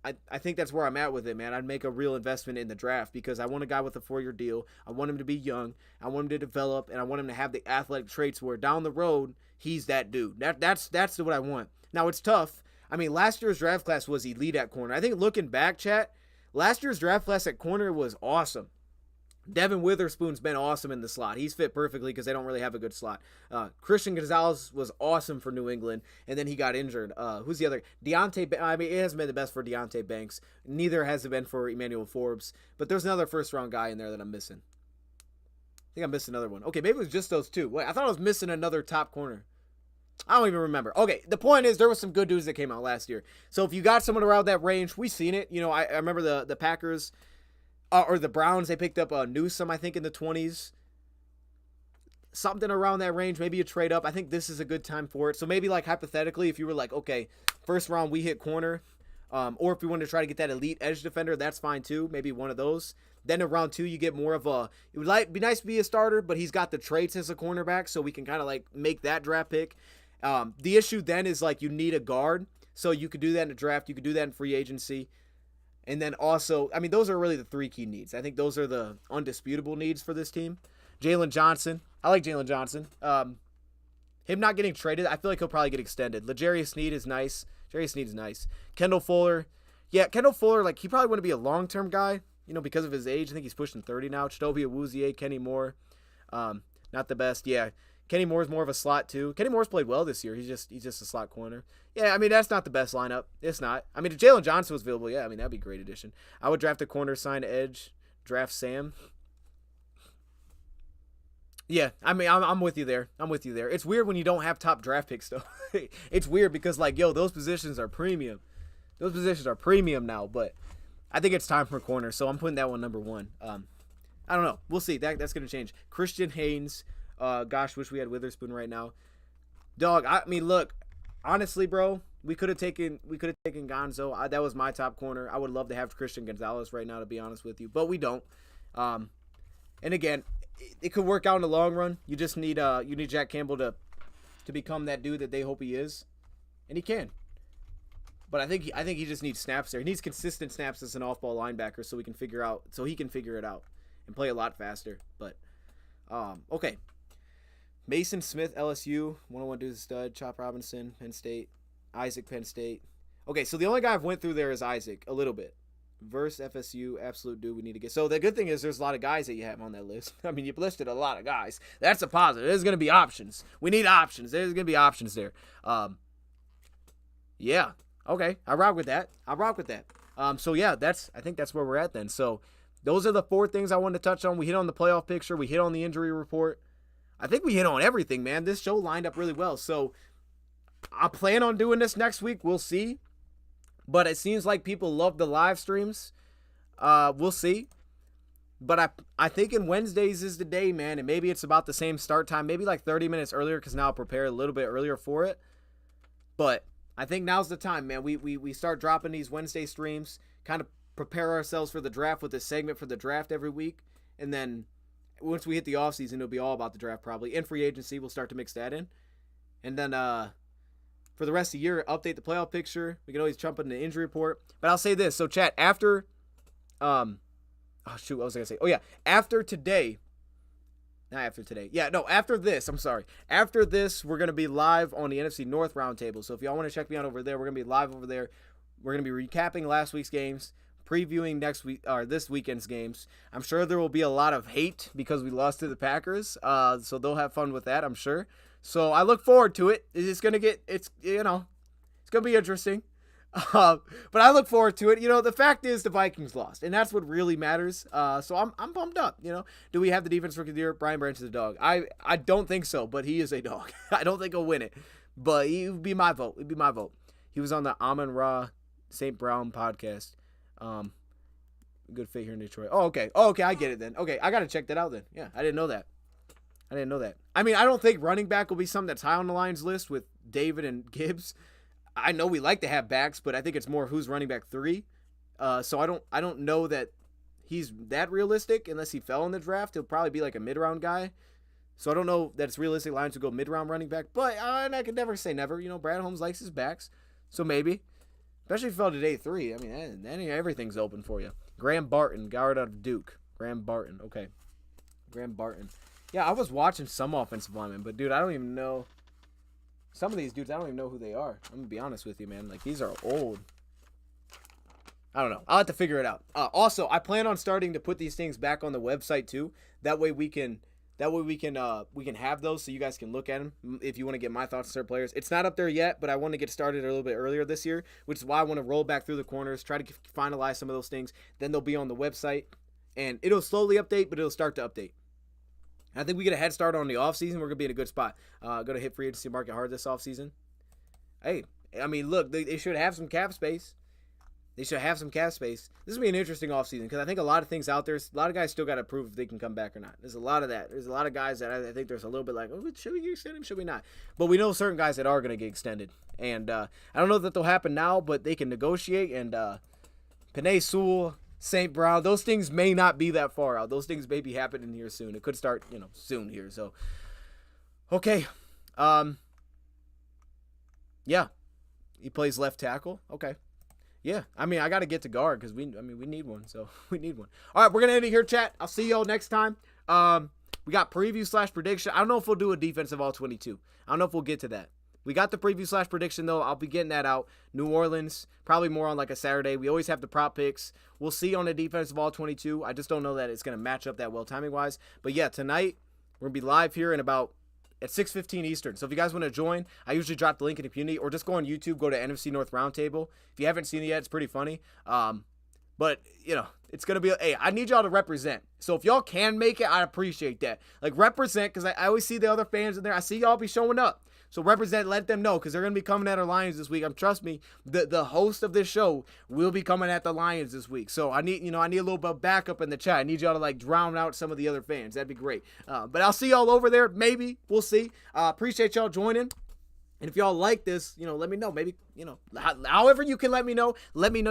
that's where I'm at with it, man. I'd make a real investment in the draft because I want a guy with a 4-year deal. I want him to be young. I want him to develop, and I want him to have the athletic traits where down the road, he's that dude. That's what I want. Now, it's tough. I mean, last year's draft class was elite at corner. I think looking back, chat, last year's draft class at corner was awesome. Devin Witherspoon's been awesome in the slot. He's fit perfectly because they don't really have a good slot. Christian Gonzalez was awesome for New England, and then he got injured. Who's the other? I mean, it hasn't been the best for Deontay Banks. Neither has it been for Emmanuel Forbes. But there's another first-round guy in there that I'm missing. I think I missed another one. Okay, maybe it was just those two. Wait, I thought I was missing another top corner. I don't even remember. Okay, the point is there was some good dudes that came out last year. So if you got someone around that range, we've seen it. I remember the Packers... or the Browns, they picked up Newsome, I think, in the 20s. Something around that range. Maybe you trade up. I think this is a good time for it. So maybe, like, hypothetically, if you were like, okay, first round, we hit corner. Or if we want to try to get that elite edge defender, that's fine too. Maybe one of those. Then in round 2, you get more of a, it would be nice to be a starter, but he's got the traits as a cornerback, so we can kind of like make that draft pick. The issue then is like you need a guard, so you could do that in a draft. You could do that in free agency. And then also, I mean, those are really the 3 key needs. I think those are the undisputable needs for this team. Jalen Johnson. I like Jalen Johnson. Him not getting traded, I feel like he'll probably get extended. L'Jarius Sneed is nice. L'Jarius Sneed is nice. Kendall Fuller. Yeah, Kendall Fuller, like, he probably wouldn't be a long-term guy, because of his age. I think he's pushing 30 now. Chidobe Awuzie, Kenny Moore. Not the best. Yeah, Kenny Moore's more of a slot, too. Kenny Moore's played well this year. He's just a slot corner. Yeah, I mean, that's not the best lineup. It's not. I mean, if Jalen Johnson was available, yeah, I mean, that'd be a great addition. I would draft a corner, sign edge, draft Sam. Yeah, I mean, I'm with you there. It's weird when you don't have top draft picks, though. It's weird because, like, those positions are premium. Those positions are premium now, but I think it's time for a corner, so I'm putting that one number 1. I don't know. We'll see. That's going to change. Christian Haynes. Gosh, wish we had Witherspoon right now. Dog, I mean, look, honestly, bro, we could have taken Gonzo. That was my top corner. I would love to have Christian Gonzalez right now, to be honest with you, but we don't. And again, it could work out in the long run. You just need Jack Campbell to become that dude that they hope he is, and he can. But I think he just needs snaps there. He needs consistent snaps as an off-ball linebacker so he can figure it out and play a lot faster. But okay. Mason Smith, LSU, 101 dude's a stud. Chop Robinson, Penn State. Isaac, Penn State. Okay, so the only guy I've went through there is Isaac a little bit. Verse FSU, absolute dude we need to get. So the good thing is there's a lot of guys that you have on that list. I mean, you've listed a lot of guys. That's a positive. There's going to be options. We need options. There's going to be options there. Yeah. Okay. I rock with that. So yeah, I think that's where we're at then. So those are the 4 things I wanted to touch on. We hit on the playoff picture. We hit on the injury report. I think we hit on everything, man. This show lined up really well. So I plan on doing this next week. We'll see. But it seems like people love the live streams. We'll see. But I think in Wednesdays is the day, man. And maybe it's about the same start time. Maybe like 30 minutes earlier because now I'll prepare a little bit earlier for it. But I think now's the time, man. We start dropping these Wednesday streams. Kind of prepare ourselves for the draft with a segment for the draft every week. And then once we hit the offseason, it'll be all about the draft probably. In free agency, we'll start to mix that in. And then for the rest of the year, update the playoff picture. We can always jump into the injury report. But I'll say this. So, chat, after what was I going to say? Oh, yeah. After today. Not after today. Yeah, no, after this. I'm sorry. After this, we're going to be live on the NFC North Roundtable. So if y'all want to check me out over there, we're going to be live over there. We're going to be recapping last week's games, previewing this weekend's games. I'm sure there will be a lot of hate because we lost to the Packers. So they'll have fun with that, I'm sure. So I look forward to it. It's going to be interesting. But I look forward to it. The fact is the Vikings lost, and that's what really matters. So I'm pumped up. Do we have the defense rookie of the year? Brian Branch is a dog. I don't think so, but he is a dog. I don't think he'll win it, but he would be my vote. It'd be my vote. He was on the Amon Ra St. Brown podcast. Good fit here in Detroit. Oh, okay. I get it then. Okay, I got to check that out then. Yeah, I didn't know that. I mean, I don't think running back will be something that's high on the Lions list with David and Gibbs. I know we like to have backs, but I think it's more who's running back 3. So I don't know that he's that realistic unless he fell in the draft. He'll probably be like a mid-round guy. So I don't know that it's realistic Lions would go mid-round running back. But I could never say never. Brad Holmes likes his backs. So maybe. Especially if he fell to day 3. I mean, then everything's open for you. Graham Barton, guard out of Duke. Graham Barton. Okay. Graham Barton. Yeah, I was watching some offensive linemen, but, dude, I don't even know. Some of these dudes, I don't even know who they are. I'm going to be honest with you, man. Like, these are old. I don't know. I'll have to figure it out. Also, I plan on starting to put these things back on the website, too. That way we can have those so you guys can look at them if you want to get my thoughts on certain players. It's not up there yet, but I want to get started a little bit earlier this year, which is why I want to roll back through the corners, try to finalize some of those things. Then they'll be on the website, and it'll slowly update, but it'll start to update. I think we get a head start on the offseason. We're going to be in a good spot. Going to hit free agency market hard this offseason. Hey, I mean, look, they should have some cap space. They should have some cap space. This will be an interesting offseason because I think a lot of things out there, a lot of guys still got to prove if they can come back or not. There's a lot of that. There's a lot of guys that I think there's a little bit like, oh, should we extend him? Should we not? But we know certain guys that are going to get extended. And I don't know that they'll happen now, but they can negotiate. And Penei Sewell, St. Brown, those things may not be that far out. Those things may be happening here soon. It could start, soon here. So, okay. Yeah. He plays left tackle. Okay. Yeah, I mean, I got to get to guard because we need one. So we need one. All right, we're going to end it here, chat. I'll see y'all next time. We got preview / prediction. I don't know if we'll do a defensive all 22. I don't know if we'll get to that. We got the preview / prediction, though. I'll be getting that out. New Orleans, probably more on like a Saturday. We always have the prop picks. We'll see on the defensive all 22. I just don't know that it's going to match up that well timing-wise. But, yeah, tonight we're going to be live here in about at 6:15 Eastern. So if you guys want to join, I usually drop the link in the community or just go on YouTube, go to NFC North Roundtable. If you haven't seen it yet, it's pretty funny. But, it's going to be, hey, I need y'all to represent. So if y'all can make it, I appreciate that. Like, represent, because I always see the other fans in there. I see y'all be showing up. So represent, let them know, because they're going to be coming at our Lions this week. Trust me, the host of this show will be coming at the Lions this week. So I need a little bit of backup in the chat. I need y'all to like drown out some of the other fans. That'd be great. But I'll see y'all over there. Maybe we'll see. Appreciate y'all joining. And if y'all like this, let me know. Maybe, however you can let me know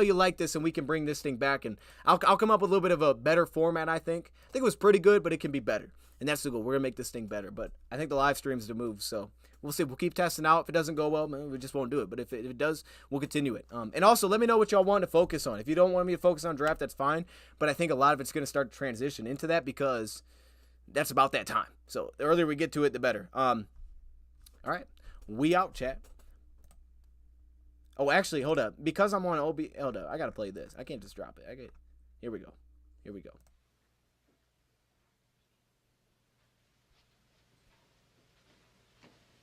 you like this and we can bring this thing back. And I'll come up with a little bit of a better format, I think. I think it was pretty good, but it can be better. And that's the goal. We're going to make this thing better. But I think the live stream's the move. So we'll see. We'll keep testing out. If it doesn't go well, man, we just won't do it. But if it does, we'll continue it. And also, let me know what y'all want to focus on. If you don't want me to focus on draft, that's fine. But I think a lot of it's going to start to transition into that because that's about that time. So the earlier we get to it, the better. All right. We out, chat. Oh, actually, hold up. Because I'm on OB, hold up. I got to play this. I can't just drop it. Here we go.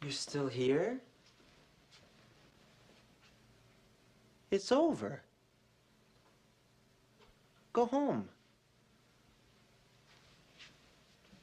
You're still here? It's over. Go home.